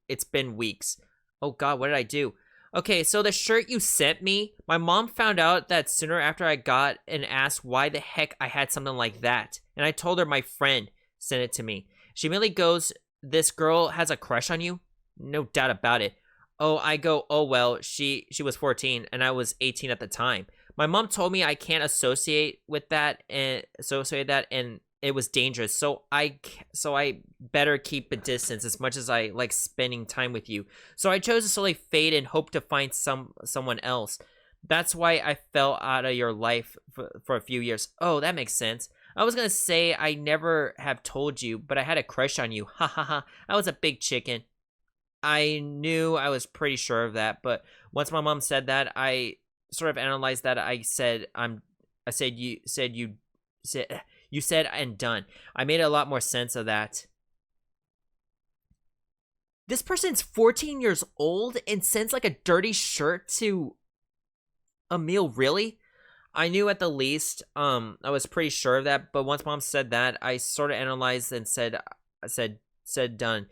it's been weeks. Oh god, what did I do? Okay, so the shirt you sent me, my mom found out that sooner after I got and asked why the heck I had something like that. And I told her my friend sent it to me. She immediately goes, "This girl has a crush on you?" No doubt about it. Oh, I go, oh well, she was 14 and I was 18 at the time. My mom told me I can't associate that and it was dangerous. So I better keep a distance as much as I like spending time with you. So I chose to slowly fade and hope to find someone else. That's why I fell out of your life for a few years. Oh, that makes sense. I was gonna say I never have told you, but I had a crush on you. Ha ha ha. I was a big chicken. I knew, I was pretty sure of that, but once my mom said that, I sort of analyzed that. You said and done. I made a lot more sense of that. This person's 14 years old and sends like a dirty shirt to Emil, really? I knew at the least, I was pretty sure of that, but once mom said that, I sort of analyzed and said done.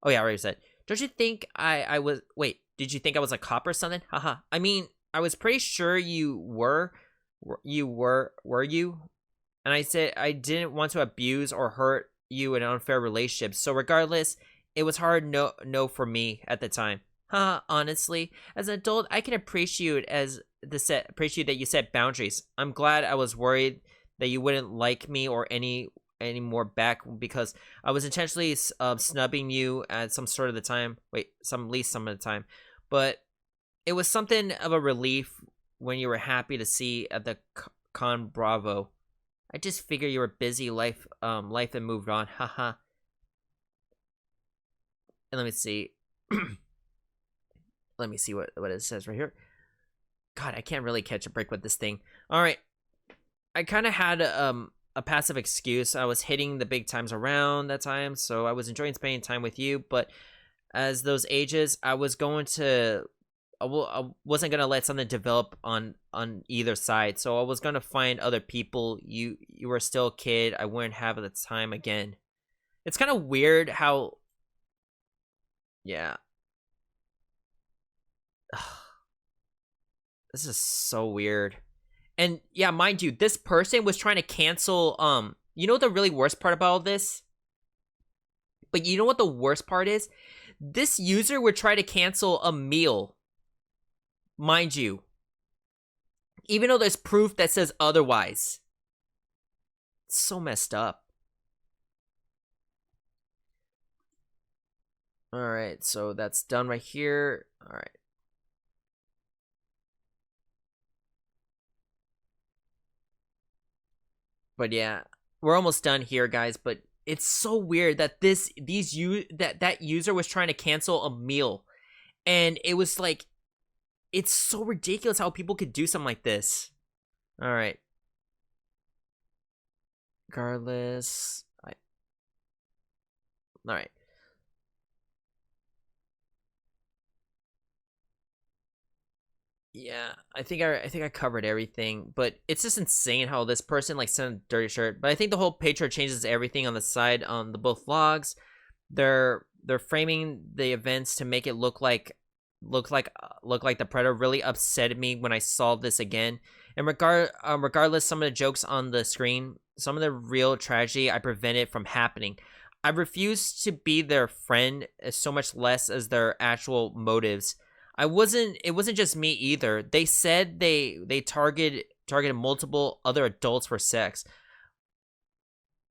Oh yeah, I already said. Don't you think I was... Wait, did you think I was a cop or something? Haha. I mean, I was pretty sure you were. Were you? And I said I didn't want to abuse or hurt you in an unfair relationship. So regardless, it was hard no for me at the time. Haha, honestly, as an adult, I can appreciate that you set boundaries. I'm glad. I was worried that you wouldn't like me or any more back because I was intentionally snubbing you at some sort of the time. At least some of the time. But it was something of a relief when you were happy to see at the con Bravo. I just figured you were busy life and moved on. Haha. And let me see. Let me see what it says right here. God, I can't really catch a break with this thing. All right. I kind of had a passive excuse. I was hitting the big times around that time, so I was enjoying spending time with you, but as those ages, I wasn't gonna let something develop on either side, so I was gonna find other people. You were still a kid. I wouldn't have the time again. It's kind of weird how... Yeah. This is so weird. And yeah, mind you, this person was trying to cancel, you know what the really worst part about all this? But you know what the worst part is? This user would try to cancel Emil. Mind you. Even though there's proof that says otherwise. It's so messed up. Alright, so that's done right here. Alright. But yeah, we're almost done here, guys. But it's so weird that that user was trying to cancel Emil, and it was like, it's so ridiculous how people could do something like this. All right, Regardless, all right. Yeah, I think I covered everything, but it's just insane how this person like sent a dirty shirt. But I think the whole picture changes everything on the side on the both vlogs. They're framing the events to make it look like the Predator really upset me when I saw this again. And regardless, some of the jokes on the screen, some of the real tragedy I prevented from happening. I refused to be their friend so much less as their actual motives. It wasn't just me either. They said they targeted multiple other adults for sex.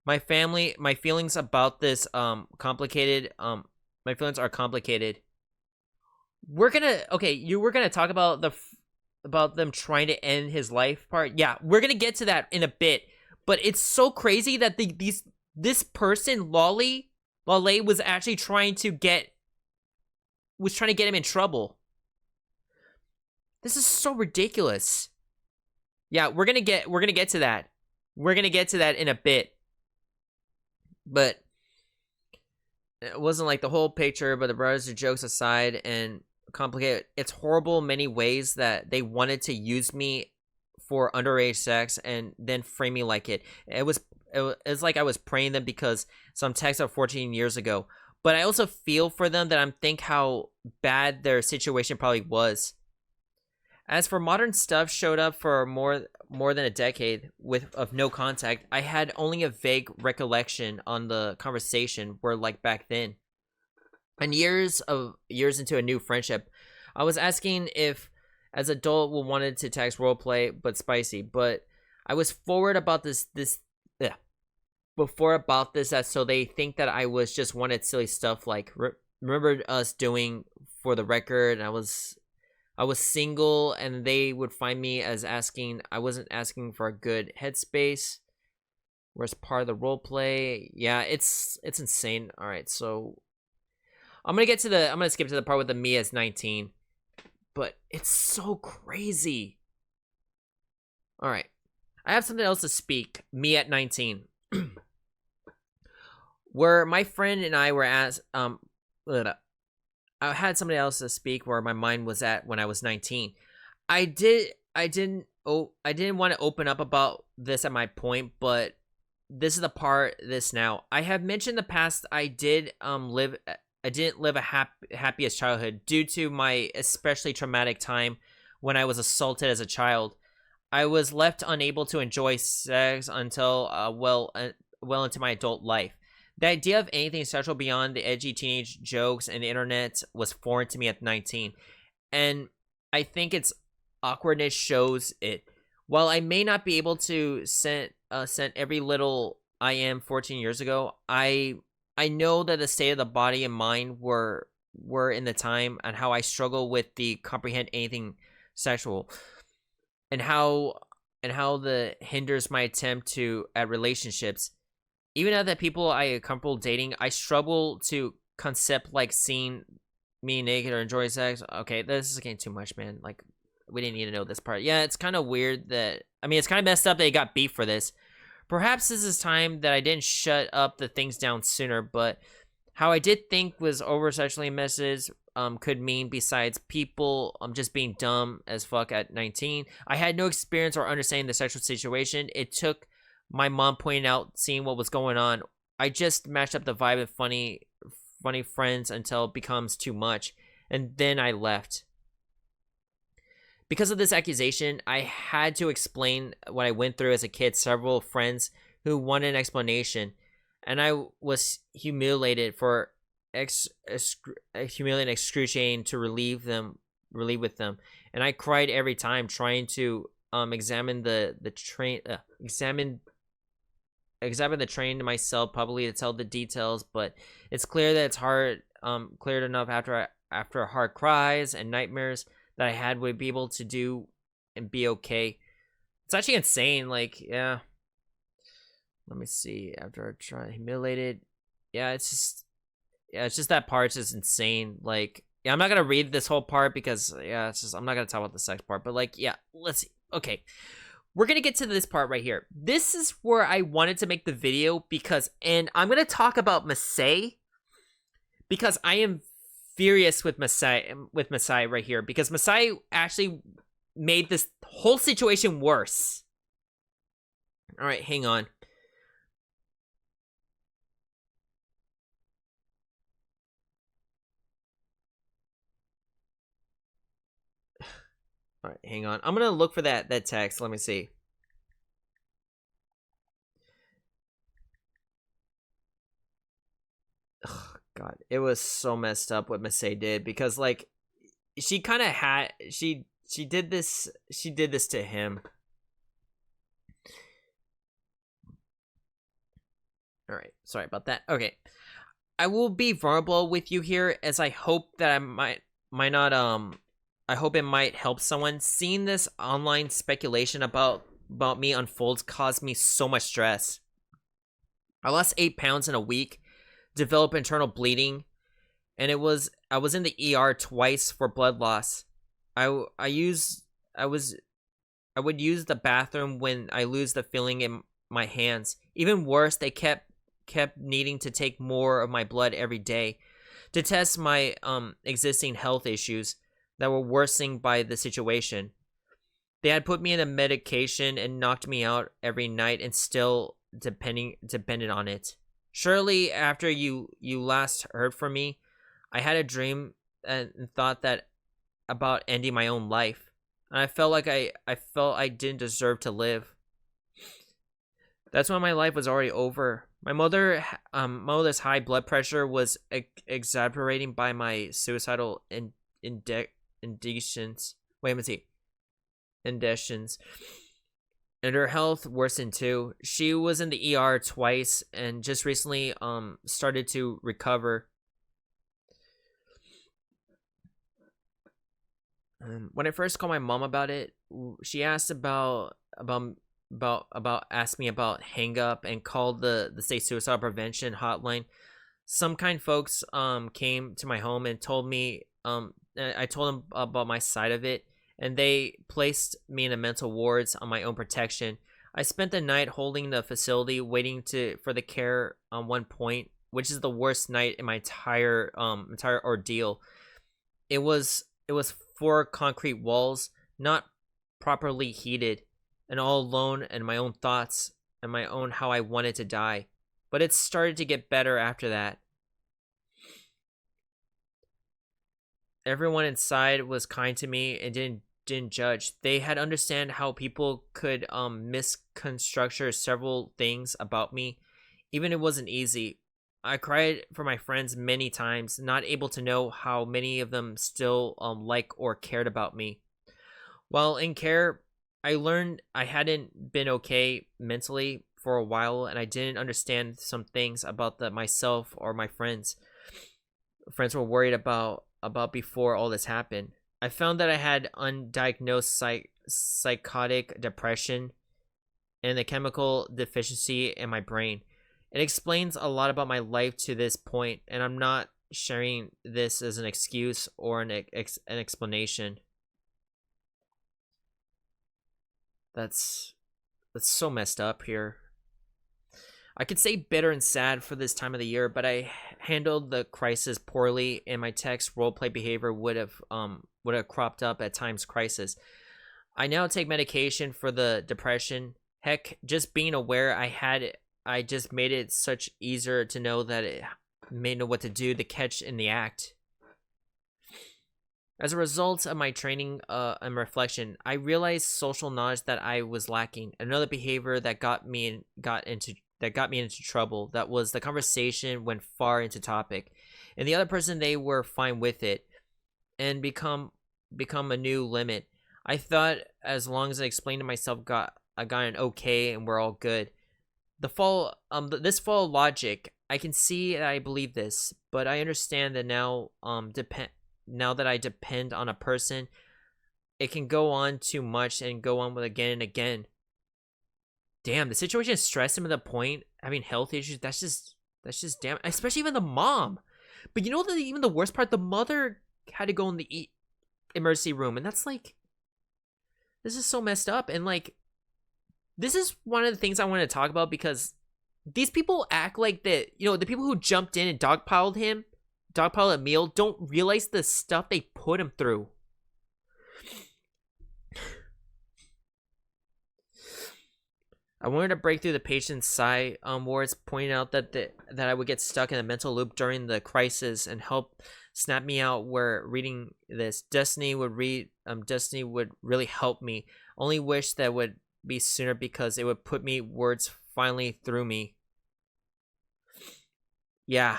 My feelings about this complicated my feelings are complicated. You were gonna talk about about them trying to end his life part. Yeah, we're gonna get to that in a bit. But it's so crazy that this person Lolly was actually trying to get him in trouble. This is so ridiculous. Yeah, we're gonna get to that. We're gonna get to that in a bit. But it wasn't like the whole picture, but the brothers are jokes aside and complicated. It's horrible in many ways that they wanted to use me for underage sex and then frame me like it. It's like I was praying them because some text of 14 years ago. But I also feel for them that I'm think how bad their situation probably was. As for modern stuff showed up for more than a decade of no contact, I had only a vague recollection on the conversation were like back then. And years into a new friendship, I was asking if as adult we wanted to text roleplay but spicy, but I was forward about before about this that so they think that I was just wanted silly stuff like remember us doing for the record, and I was single and they would find me as I wasn't asking for a good headspace. Whereas part of the role play, yeah, it's insane. All right, so I'm gonna skip to the part with the me as 19, but it's so crazy. All right, I have something else to speak. Me at 19, where my friend and I were at I had somebody else to speak where my mind was at when I was 19. I didn't want to open up about this at my point, but this is the part this now. I have mentioned in the past I didn't live a happiest childhood due to my especially traumatic time when I was assaulted as a child. I was left unable to enjoy sex until well into my adult life. The idea of anything sexual beyond the edgy teenage jokes and the internet was foreign to me at 19. And I think its awkwardness shows it. While I may not be able to send every little I am 14 years ago, I know that the state of the body and mind were in the time and how I struggle with the comprehend anything sexual and how the hinders my attempt to at relationships. Even at that people I am comfortable dating, I struggle to concept like seeing me naked or enjoy sex. Okay, this is getting too much, man. Like, we didn't need to know this part. Yeah, it's kind of weird that... I mean, it's kind of messed up that he got beef for this. Perhaps this is time that I didn't shut up the things down sooner, but how I did think was over-sexually messages could mean besides people just being dumb as fuck at 19. I had no experience or understanding the sexual situation. It took my mom pointing out, seeing what was going on. I just matched up the vibe with funny friends until it becomes too much, and then I left. Because of this accusation, I had to explain what I went through as a kid. Several friends who wanted an explanation, and I was humiliated excruciating to relieve with them, and I cried every time trying to examine the train myself publicly to tell the details, but it's clear that it's hard cleared enough after hard cries and nightmares that I had would be able to do and be okay. It's actually insane. Like, yeah, let me see. After I try humiliated, yeah, it's just that part's just insane. Like, yeah, I'm not gonna read this whole part because yeah, it's just I'm not gonna talk about the sex part, but like, yeah, let's see. Okay, we're gonna get to this part right here. This is where I wanted to make the video because, and I'm gonna talk about Masai because I am furious with Masai right here because Masai actually made this whole situation worse. All right, hang on. All right, hang on. I'm gonna look for that text. Let me see. Oh, God, it was so messed up what Masai did because like she kind of had she did this to him. All right, sorry about that. Okay, I will be vulnerable with you here as I hope that I might not I hope it might help someone. Seeing this online speculation about me unfolds caused me so much stress. I lost 8 pounds in a week, developed internal bleeding, and I was in the ER twice for blood loss. I would use the bathroom when I lose the feeling in my hands. Even worse, they kept needing to take more of my blood every day to test my existing health issues that were worsening by the situation. They had put me in a medication and knocked me out every night and still depended on it. Surely after you last heard from me, I had a dream and thought that about ending my own life. And I felt like I felt I didn't deserve to live. That's when my life was already over. My mother's high blood pressure was exacerbating by my suicidal indications. Wait, let me see. Indications. And her health worsened too. She was in the ER twice and just recently started to recover. When I first called my mom about it, she asked asked me about hang up and called the state suicide prevention hotline. Some kind folks came to my home and told me I told them about my side of it, and they placed me in a mental wards on my own protection. I spent the night holding the facility waiting for the care on one point, which is the worst night in my entire ordeal. It was 4 concrete walls, not properly heated, and all alone and my own thoughts and my own how I wanted to die. But it started to get better after that. Everyone inside was kind to me and didn't judge. They had understand how people could misconstruct several things about me. Even it wasn't easy. I cried for my friends many times, not able to know how many of them still like or cared about me. While in care, I learned I hadn't been okay mentally for a while, and I didn't understand some things about myself or my friends. Friends were worried about before all this happened. I found that I had undiagnosed psychotic depression and a chemical deficiency in my brain. It explains a lot about my life to this point, and I'm not sharing this as an excuse or an explanation. That's so messed up here. I could say bitter and sad for this time of the year, but I handled the crisis poorly, and my text roleplay behavior would have cropped up at times crisis. I now take medication for the depression. Heck, just being aware I just made it such easier to know that it may know what to do to catch in the act. As a result of my training and reflection, I realized social knowledge that I was lacking. Another behavior that got me into trouble. That was the conversation went far into topic, and the other person, they were fine with it, and become a new limit. I thought as long as I explained to myself, I got an okay, and we're all good. This fall logic, I can see that I believe this, but I understand that now that I depend on a person, it can go on too much and go on with again and again. Damn, the situation stressed him to the point having health issues. That's just damn, especially even the mom. But you know that even the worst part, the mother had to go in the emergency room, and that's like, this is so messed up. And like, this is one of the things I want to talk about, because these people act like that, the people who jumped in and dogpiled Emil, don't realize the stuff they put him through. I wanted to break through the patient's sigh wards, pointing out that I would get stuck in a mental loop during the crisis and help snap me out where reading this. Destiny would really help me. Only wish that would be sooner, because it would put me words finally through me. Yeah,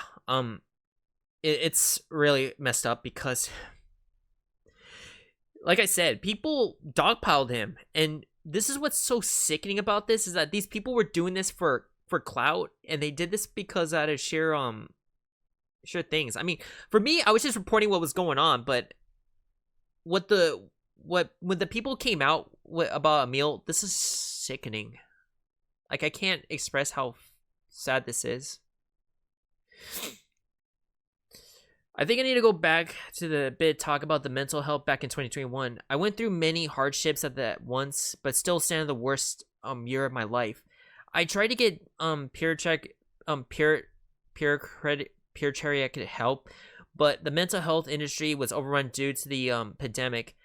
it's really messed up, because like I said, people dogpiled him, and this is what's so sickening about this, is that these people were doing this for clout, and they did this because out of sheer things. I mean, for me, I was just reporting what was going on, but when the people came out about Emil, this is sickening. Like, I can't express how sad this is. I think I need to go back to the bit, talk about the mental health back in 2021. I went through many hardships at that once, but still stand the worst year of my life. I tried to get peer geriatric help, but the mental health industry was overrun due to the pandemic.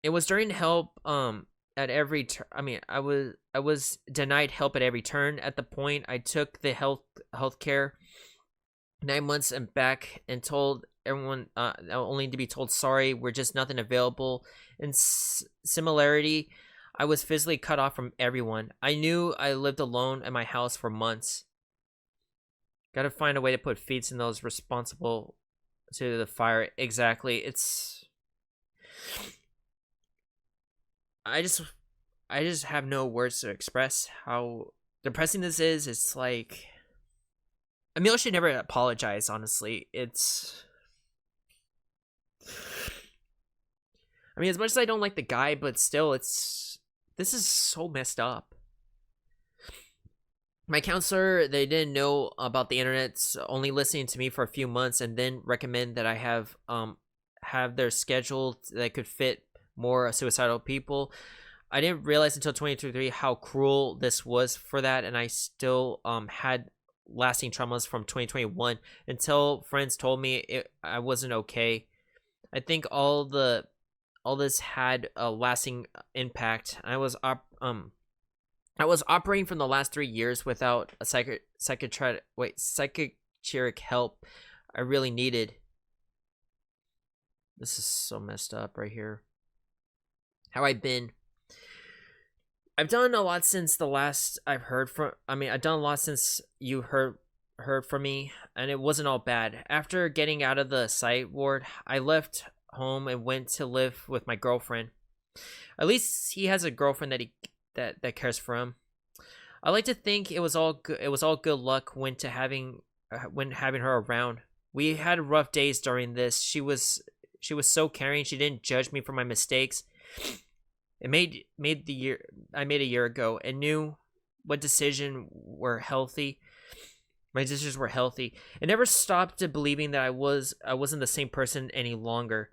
It was during help at every I was denied help at every turn. At the point I took the healthcare 9 months and back, and told everyone only to be told sorry, we're just nothing available. In similarity, I was physically cut off from everyone. I knew I lived alone at my house for months. Gotta find a way to put feet in those responsible to the fire. Exactly. I just have no words to express how depressing this is. It's like, Emil should never apologize, honestly. As much as I don't like the guy, but still, this is so messed up. My counselor, they didn't know about the internet, only listening to me for a few months, and then recommend that I have their schedule that could fit more suicidal people. I didn't realize until 2023 how cruel this was for that, and I still had lasting traumas from 2021 until friends told me I wasn't okay. I think all this had a lasting impact. I was operating from the last 3 years without a psychiatric help I really needed. This is so messed up right here. How I've been. I've done a lot since the last I've heard from. I've done a lot since you heard from me, and it wasn't all bad. After getting out of the psych ward, I left home and went to live with my girlfriend. At least he has a girlfriend that cares for him. I like to think it was all good luck when having her around. We had rough days during this. She was so caring. She didn't judge me for my mistakes. I made a year ago, and knew what decisions were healthy. My decisions were healthy. It never stopped to believing that I wasn't the same person any longer.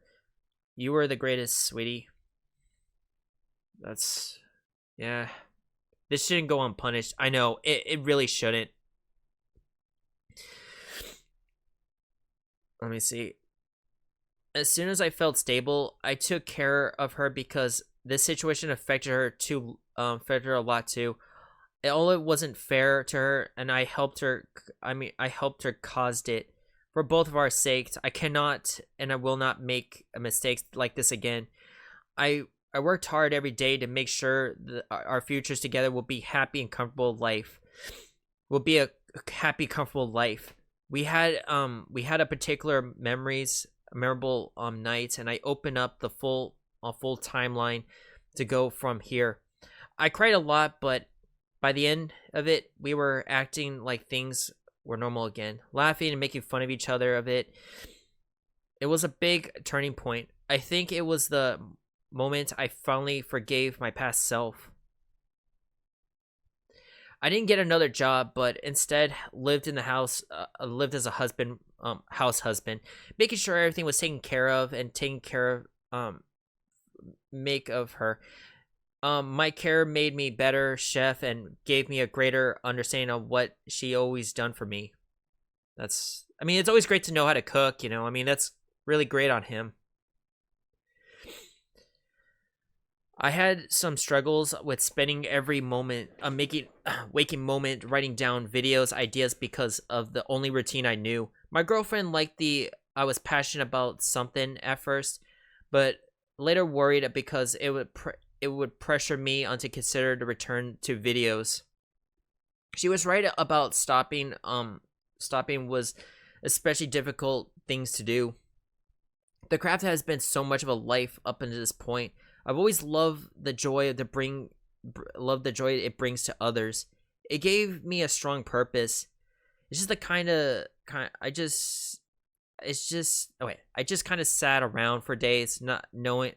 You were the greatest, sweetie. Yeah. This shouldn't go unpunished. I know, it really shouldn't. Let me see. As soon as I felt stable, I took care of her, because this situation affected her a lot too. It wasn't fair to her, and I helped her. I helped her caused it. For both of our sakes, I cannot and I will not make a mistake like this again. I worked hard every day to make sure that our futures together will be happy and comfortable life. Will be a happy, comfortable life. We had a particular memorable night, and I opened up the full timeline to go from here. I cried a lot, but by the end of it, we were acting like things were normal again, laughing and making fun of each other of it. It was a big turning point. I think it was the moment I finally forgave my past self. I didn't get another job, but instead lived in the house, lived as a house husband, making sure everything was taken care of and make of her. My care made me better chef and gave me a greater understanding of what she always done for me. I mean, it's always great to know how to cook, you know. I mean, that's really great on him. I had some struggles with spending every moment, making waking moment, writing down videos, ideas because of the only routine I knew. My girlfriend liked I was passionate about something at first, but later worried because it would pressure me onto consider to return to videos. She was right about stopping. Stopping was especially difficult things to do. The craft has been so much of a life up until this point. I've always loved the joy love the joy it brings to others. It gave me a strong purpose. It's just the kind I just it's just oh wait, I just kind of sat around for days not knowing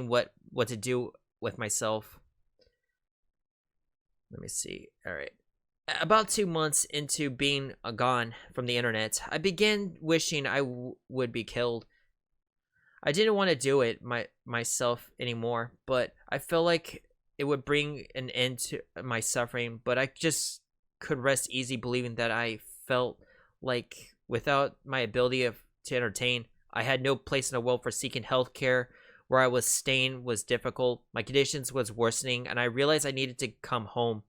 what to do with myself. Let me see. All right. About 2 months into being gone from the internet, I began wishing I would be killed. I didn't want to do it myself anymore, but I felt like it would bring an end to my suffering. But I just could rest easy believing that I felt like without my ability to entertain, I had no place in the world for seeking health care. Where I was staying was difficult. My conditions was worsening, and I realized I needed to come home.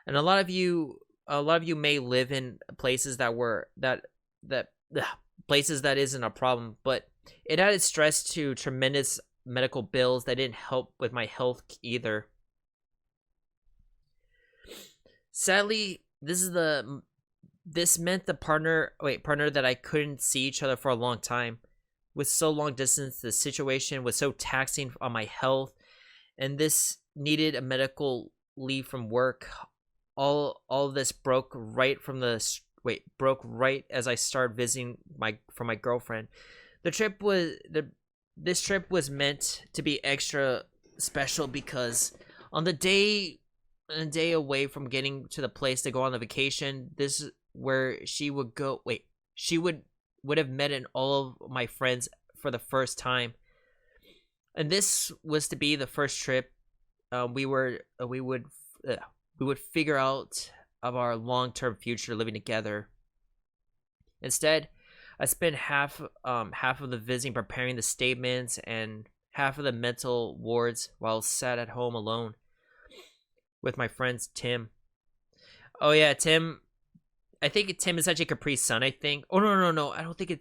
And a lot of you may live in places that places that isn't a problem, but it added stress to tremendous medical bills that didn't help with my health either. Sadly, this meant the partner that I couldn't see each other for a long time. With so long distance, the situation was so taxing on my health, and this needed a medical leave from work. All of this broke right as I started visiting my girlfriend. This trip was meant to be extra special because on the day away from getting to the place to go on the vacation, this is where she would go. She would have met all of my friends for the first time, and this was to be the first trip we would figure out of our long-term future living together. Instead, I spent half of the visiting preparing the statements and half of the mental wards while sat at home alone with my friends Tim. Oh yeah, Tim. I think Tim is actually Capri's son. I think. Oh no. I don't think it.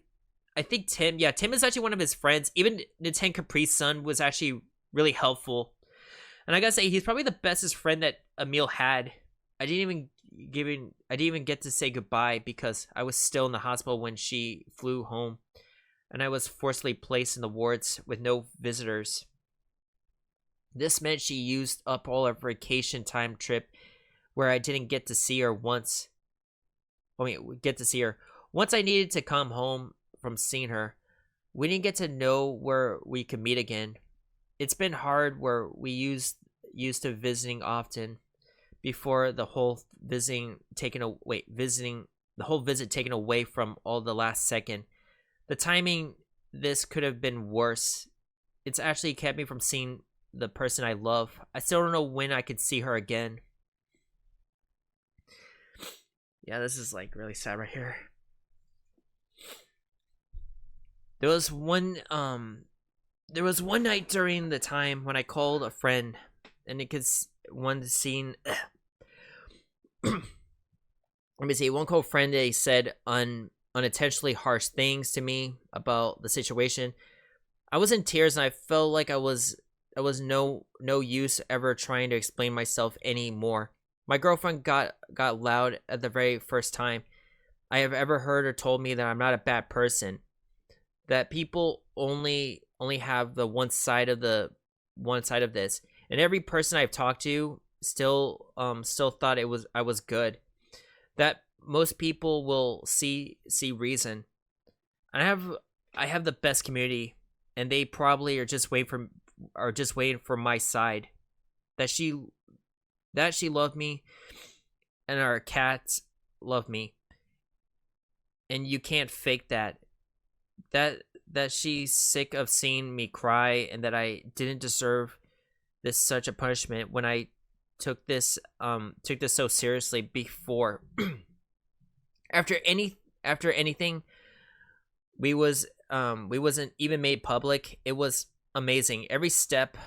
I think Tim. Yeah, Tim is actually one of his friends. Even Nintendo Capri's son was actually really helpful. And I gotta say, he's probably the bestest friend that Emil had. I didn't even get to say goodbye because I was still in the hospital when she flew home, and I was forcibly placed in the wards with no visitors. This meant she used up all her vacation time trip, where I didn't get to see her once. Get to see her once. I needed to come home from seeing her. We didn't get to know where we could meet again. It's been hard where we used to visiting often before the whole visiting the whole visit taken away from all the last second. The timing this could have been worse. It's actually kept me from seeing the person I love. I still don't know when I could see her again. Yeah, this is like really sad right here. There was one night during the time when I called a friend, and it could one scene. Let me see. One called friend, they said unintentionally harsh things to me about the situation. I was in tears, and I felt like I was no use ever trying to explain myself anymore. My girlfriend got loud at the very first time I have ever heard her told me that I'm not a bad person. That people only have the one side of this, and every person I've talked to still thought I was good. That most people will see reason. And I have the best community, and they probably are just waiting for my side. That she loved me, and our cats love me, and you can't fake that. That she's sick of seeing me cry, and that I didn't deserve this such a punishment when I took this so seriously before. after anything we wasn't even made public. It was amazing. Every step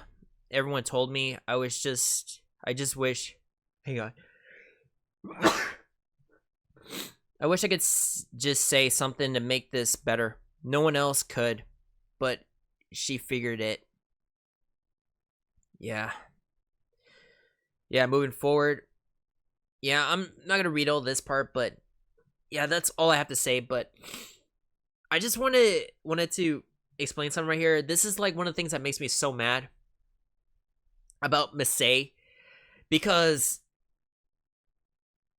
everyone told me, I just wish, hang on. I wish I could just say something to make this better. No one else could, but she figured it. Yeah, moving forward. Yeah, I'm not gonna read all this part, but yeah, that's all I have to say. But I just wanted to explain something right here. This is like one of the things that makes me so mad about Misei, because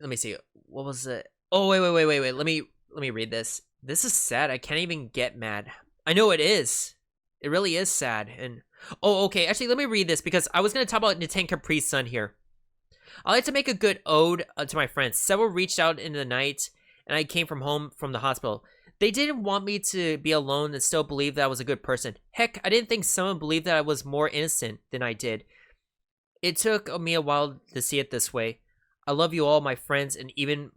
let me see, what was it? Oh, wait. Let me read this. This is sad. I can't even get mad. I know it is. It really is sad. And oh, okay. Actually, let me read this because I was gonna talk about Nintendo Capri's son here. I like to make a good ode to my friends. Several reached out in the night, and I came home from the hospital. They didn't want me to be alone and still believe that I was a good person. Heck, I didn't think someone believed that I was more innocent than I did. It took me a while to see it this way. I love you all, my friends, and even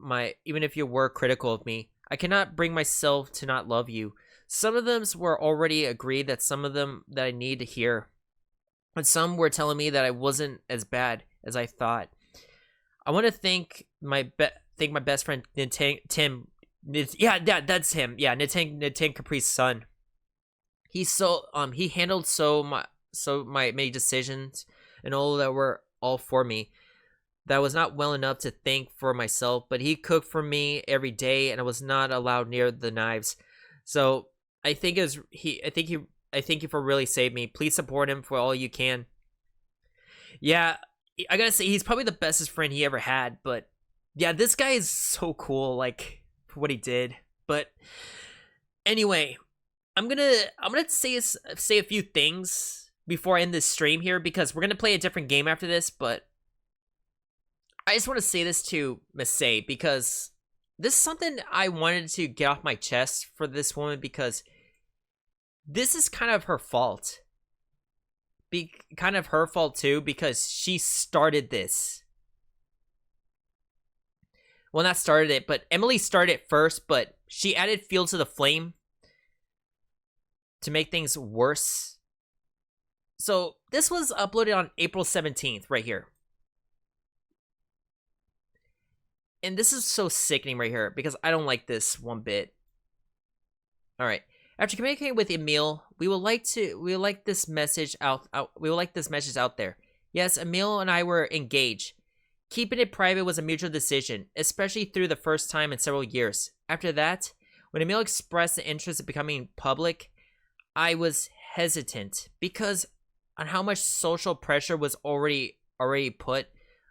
if you were critical of me, I cannot bring myself to not love you. Some of them were already agreed that some of them that I need to hear, and some were telling me that I wasn't as bad as I thought. I want to thank my best friend Tim. Yeah, that's him. Yeah, Nintendo Capri's son. He handled my many decisions and all that were all for me. That was not well enough to thank for myself, but he cooked for me every day, and I was not allowed near the knives. So I think I thank you for really saving me. Please support him for all you can. Yeah, I gotta say he's probably the bestest friend he ever had. But yeah, this guy is so cool, like for what he did. But anyway, I'm gonna say a few things before I end this stream here, because we're gonna play a different game after this. But I just want to say this to Misei, because this is something I wanted to get off my chest for this woman, because this is kind of her fault. Kind of her fault too, because she started this. Well, not started it, but Emily started it first, but she added fuel to the flame to make things worse. So this was uploaded on April 17th, right here. And this is so sickening right here, because I don't like this one bit. All right. After communicating with Emil, we would like this message out there. Yes, Emil and I were engaged. Keeping it private was a mutual decision, especially through the first time in several years. After that, when Emil expressed the interest of becoming public, I was hesitant because on how much social pressure was already put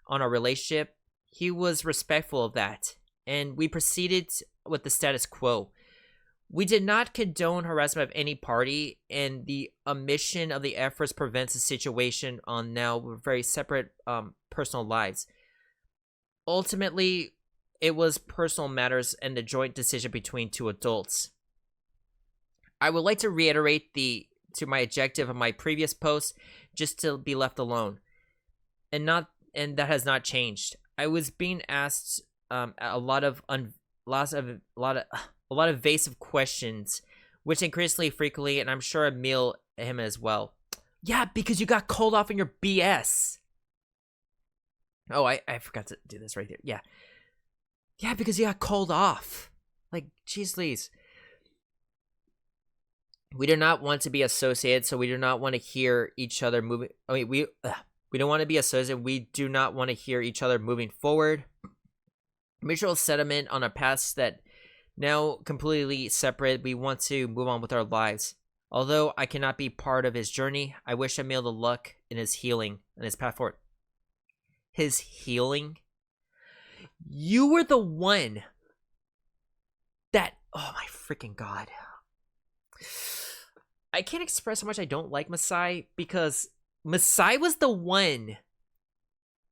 on our relationship. He was respectful of that, and we proceeded with the status quo. We did not condone harassment of any party, and the omission of the efforts prevents the situation on now very separate personal lives. Ultimately, it was personal matters and the joint decision between two adults. I would like to reiterate to my objective of my previous post, just to be left alone, and that has not changed. I was being asked a lot of evasive questions, which increasingly frequently, and I'm sure Emil him as well. Yeah, because you got called off in your BS. Oh, I forgot to do this right there. Yeah, because you got called off. Like, jeez, Louise. We do not want to be associated, so we do not want to hear each other moving. I mean, we don't want to be associated. We do not want to hear each other moving forward. Mutual settlement on a past that now completely separate. We want to move on with our lives. Although I cannot be part of his journey, I wish Emil the luck in his healing and his path forward. His healing? You were the one that... Oh my freaking god. I can't express how much I don't like Masai, because Masai was the one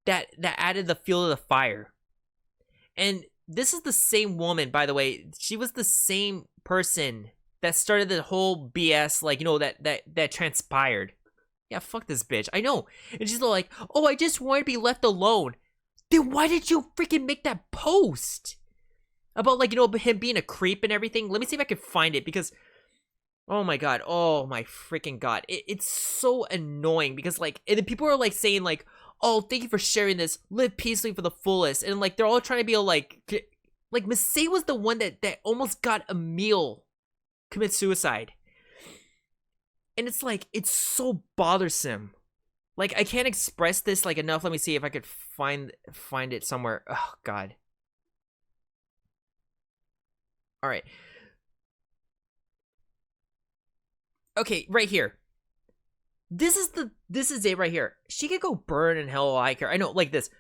that added the fuel to the fire. And this is the same woman, by the way. She was the same person that started the whole BS, like, you know, that transpired. Yeah, fuck this bitch. I know. And she's like, oh, I just want to be left alone. Then why did you freaking make that post? About, like, you know, him being a creep and everything. Let me see if I can find it, because... Oh my god. Oh my freaking god. It's so annoying, because, like... And then people are, like, saying, like... Oh, thank you for sharing this. Live peacefully for the fullest. And, like, they're all trying to be, like... Like, Masay was the one that almost got Emil commit suicide. And it's like, it's so bothersome. Like, I can't express this, like, enough. Let me see if I could find it somewhere. Oh, God. Alright. Okay, right here. This is it right here. She could go burn in hell, all I care. I know, like this.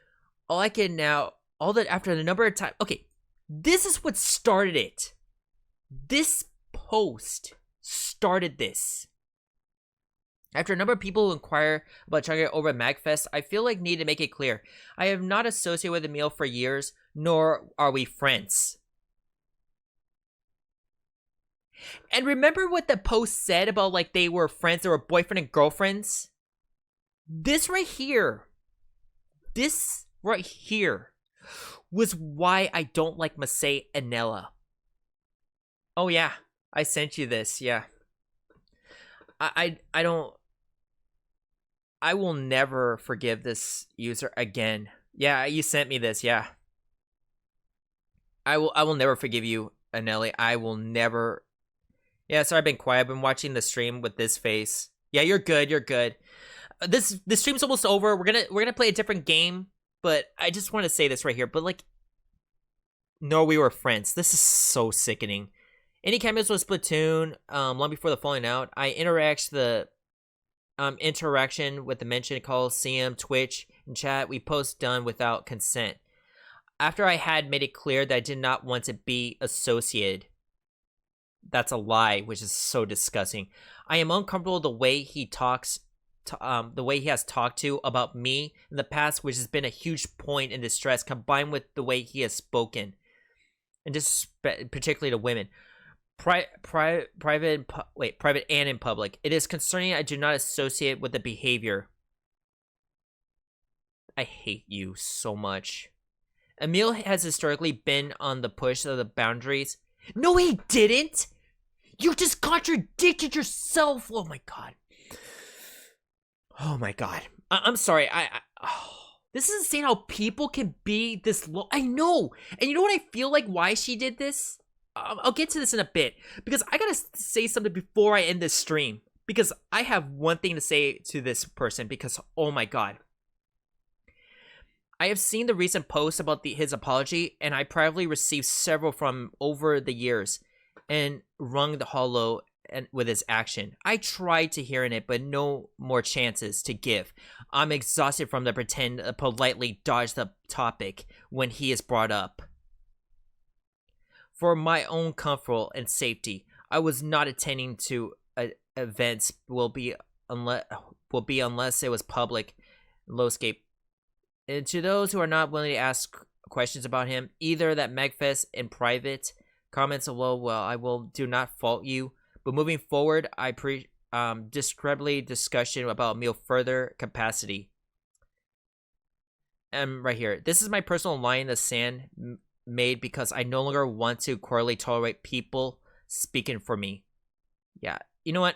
All I can now, all that after the number of times. Okay, this is what started it. This post started this. After a number of people who inquire about Chuggaaconroy over MagFest, I feel like need to make it clear. I have not associated with Emil for years, nor are we friends. And remember what the post said about, like, they were friends, they were boyfriend and girlfriends? This right here was why I don't like Masay and Nella. Oh yeah, I sent you this, yeah. I will never forgive this user again. Yeah, you sent me this, yeah. I will never forgive you, Anelli. I will never. Yeah, sorry I've been quiet. I've been watching the stream with this face. Yeah, you're good, you're good. This stream's almost over. We're gonna play a different game, but I just want to say this right here. But, like, no, we were friends. This is so sickening. Any cameos with Splatoon, long before the falling out. I interaction with the mentioned Coliseum, Twitch, and chat. We post done without consent. After I had made it clear that I did not want to be associated. That's a lie, which is so disgusting. I am uncomfortable the way he talks, the way he has talked to about me in the past, which has been a huge point in distress, combined with the way he has spoken, and just particularly to women. Private and in public. It is concerning. I do not associate with the behavior. I hate you so much. Emil has historically been on the push of the boundaries. No, he didn't. You just contradicted yourself. Oh my god. Oh my god. I'm sorry. This is insane how people can be this low. I know. And you know what I feel like why she did this? I'll get to this in a bit, because I gotta say something before I end this stream, because I have one thing to say to this person, because oh my god. I have seen the recent posts about his apology, and I privately received several from over the years, and wrung the hollow and with his action. I tried to hear in it, but no more chances to give. I'm exhausted from the pretend politely dodge the topic when he is brought up. For my own comfort and safety, I was not attending to events unless it was public, lowscape. And to those who are not willing to ask questions about him, either that Megfest in private comments below, well, I will do not fault you. But moving forward, I discredibly discussion about Emil further capacity. Right here. This is my personal line in the sand made because I no longer want to correlate tolerate people speaking for me. Yeah, you know what?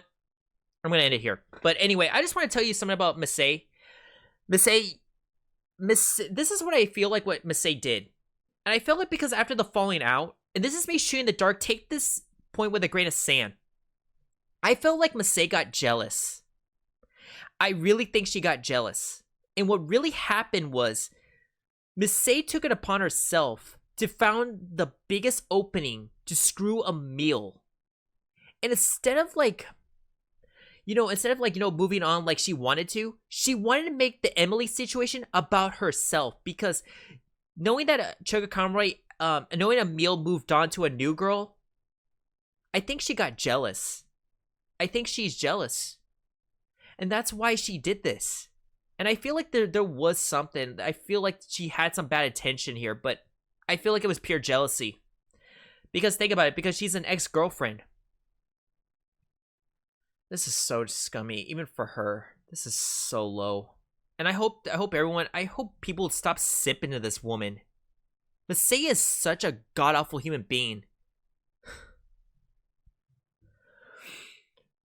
I'm gonna end it here. But anyway, I just want to tell you something about Masay. This is what I feel like what Masay did. And I felt like because after the falling out, and this is me shooting in the dark, take this point with a grain of sand. I felt like Masay got jealous. I really think she got jealous. And what really happened was Masay took it upon herself to found the biggest opening to screw Emil. And instead of moving on like she wanted to make the Emily situation about herself, because knowing that Chuggaaconroy, knowing Emil moved on to a new girl, I think she got jealous. I think she's jealous. And that's why she did this. And I feel like there was something. I feel like she had some bad intention here, but I feel like it was pure jealousy. Because think about it, because she's an ex-girlfriend. This is so scummy, even for her. This is so low. And I hope people stop sipping to this woman. Masay is such a god-awful human being.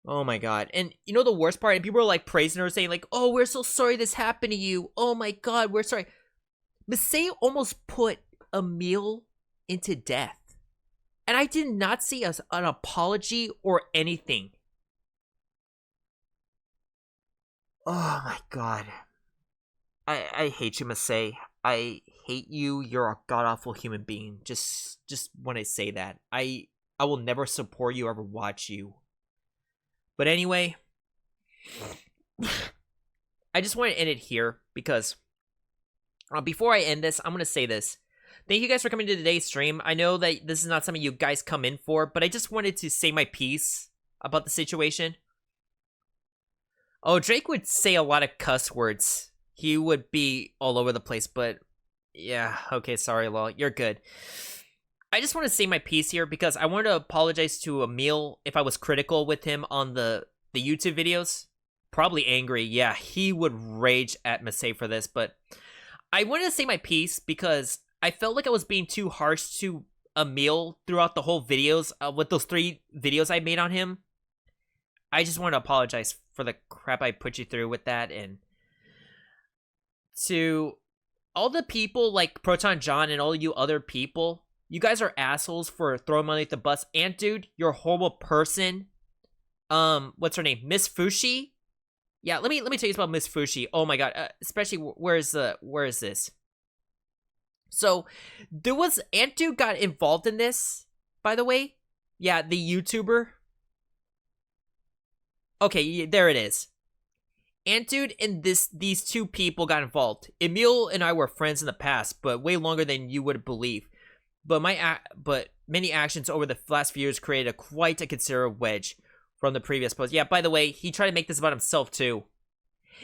Oh my god. And you know the worst part? And people are like praising her, saying like, oh, we're so sorry this happened to you. Oh my god, we're sorry. Masay almost put Emil into death. And I did not see an apology or anything. Oh my god. I hate you, Masay. I hate you. You're a god-awful human being. Just want to say that. I will never support you or ever watch you. But anyway, I just want to end it here because before I end this, I'm going to say this. Thank you guys for coming to today's stream. I know that this is not something you guys come in for, but I just wanted to say my piece about the situation. Oh, Drake would say a lot of cuss words. He would be all over the place, but yeah, okay, sorry, Law. You're good. I just want to say my piece here because I want to apologize to Emil if I was critical with him on the YouTube videos. Probably angry. Yeah, he would rage at Masay for this, but I wanted to say my piece because I felt like I was being too harsh to Emil throughout the whole videos with those 3 videos I made on him. I just want to apologize for the crap I put you through with that, and to all the people like Proton John and all you other people, you guys are assholes for throwing money at the bus. And dude, you're a horrible person. What's her name? Miss Fushi? Yeah, let me tell you about Miss Fushi. Oh my god, especially where is this? So, there was Dude got involved in this, by the way. Yeah, the YouTuber. Okay, there it is. Dude and these 2 people got involved. Emil and I were friends in the past, but way longer than you would believe. But many actions over the last few years created quite a considerable wedge from the previous post. Yeah, by the way, he tried to make this about himself too.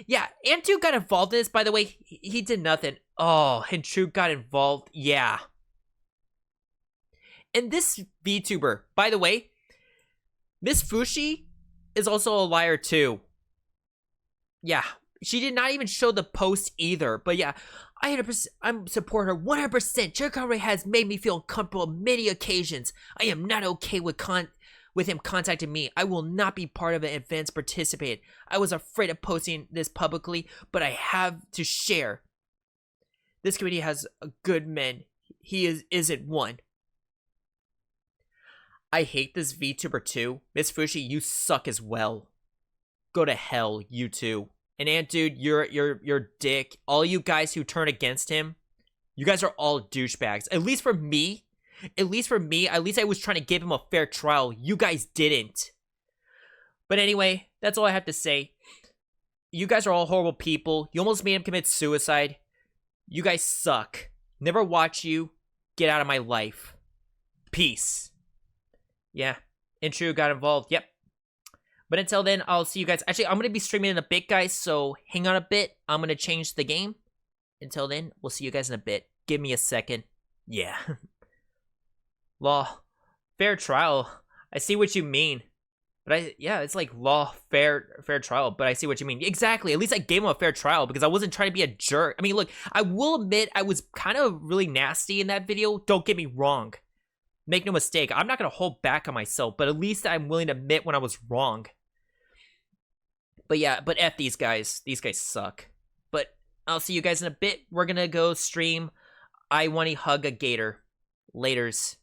Yeah, Dude got involved in this, by the way. He did nothing. Oh, and True got involved. Yeah. And this VTuber, by the way, Miss Fushi is also a liar too. Yeah, she did not even show the post either. But yeah, I support her 100%. Chuggaaconroy has made me feel uncomfortable on many occasions. I am not okay with him contacting me. I will not be part of an events participated. I was afraid of posting this publicly, but I have to share. This community has good men. He isn't one. I hate this VTuber too. Miss Fushi, you suck as well. Go to hell, you two. And Dude, you're dick. All you guys who turn against him, you guys are all douchebags. At least for me, at least I was trying to give him a fair trial. You guys didn't. But anyway, that's all I have to say. You guys are all horrible people. You almost made him commit suicide. You guys suck. Never watch you. Get out of my life. Peace. Yeah, Intru got involved. Yep. But until then, I'll see you guys. Actually, I'm going to be streaming in a bit, guys, so hang on a bit. I'm going to change the game. Until then, we'll see you guys in a bit. Give me a second. Yeah. Law. Fair trial. I see what you mean. But yeah, it's like law, fair trial, but I see what you mean. Exactly. At least I gave him a fair trial because I wasn't trying to be a jerk. I mean, look, I will admit I was kind of really nasty in that video. Don't get me wrong. Make no mistake. I'm not going to hold back on myself, but at least I'm willing to admit when I was wrong. But yeah, but F these guys. These guys suck. But I'll see you guys in a bit. We're going to go stream I Want to Hug a Gator. Laters.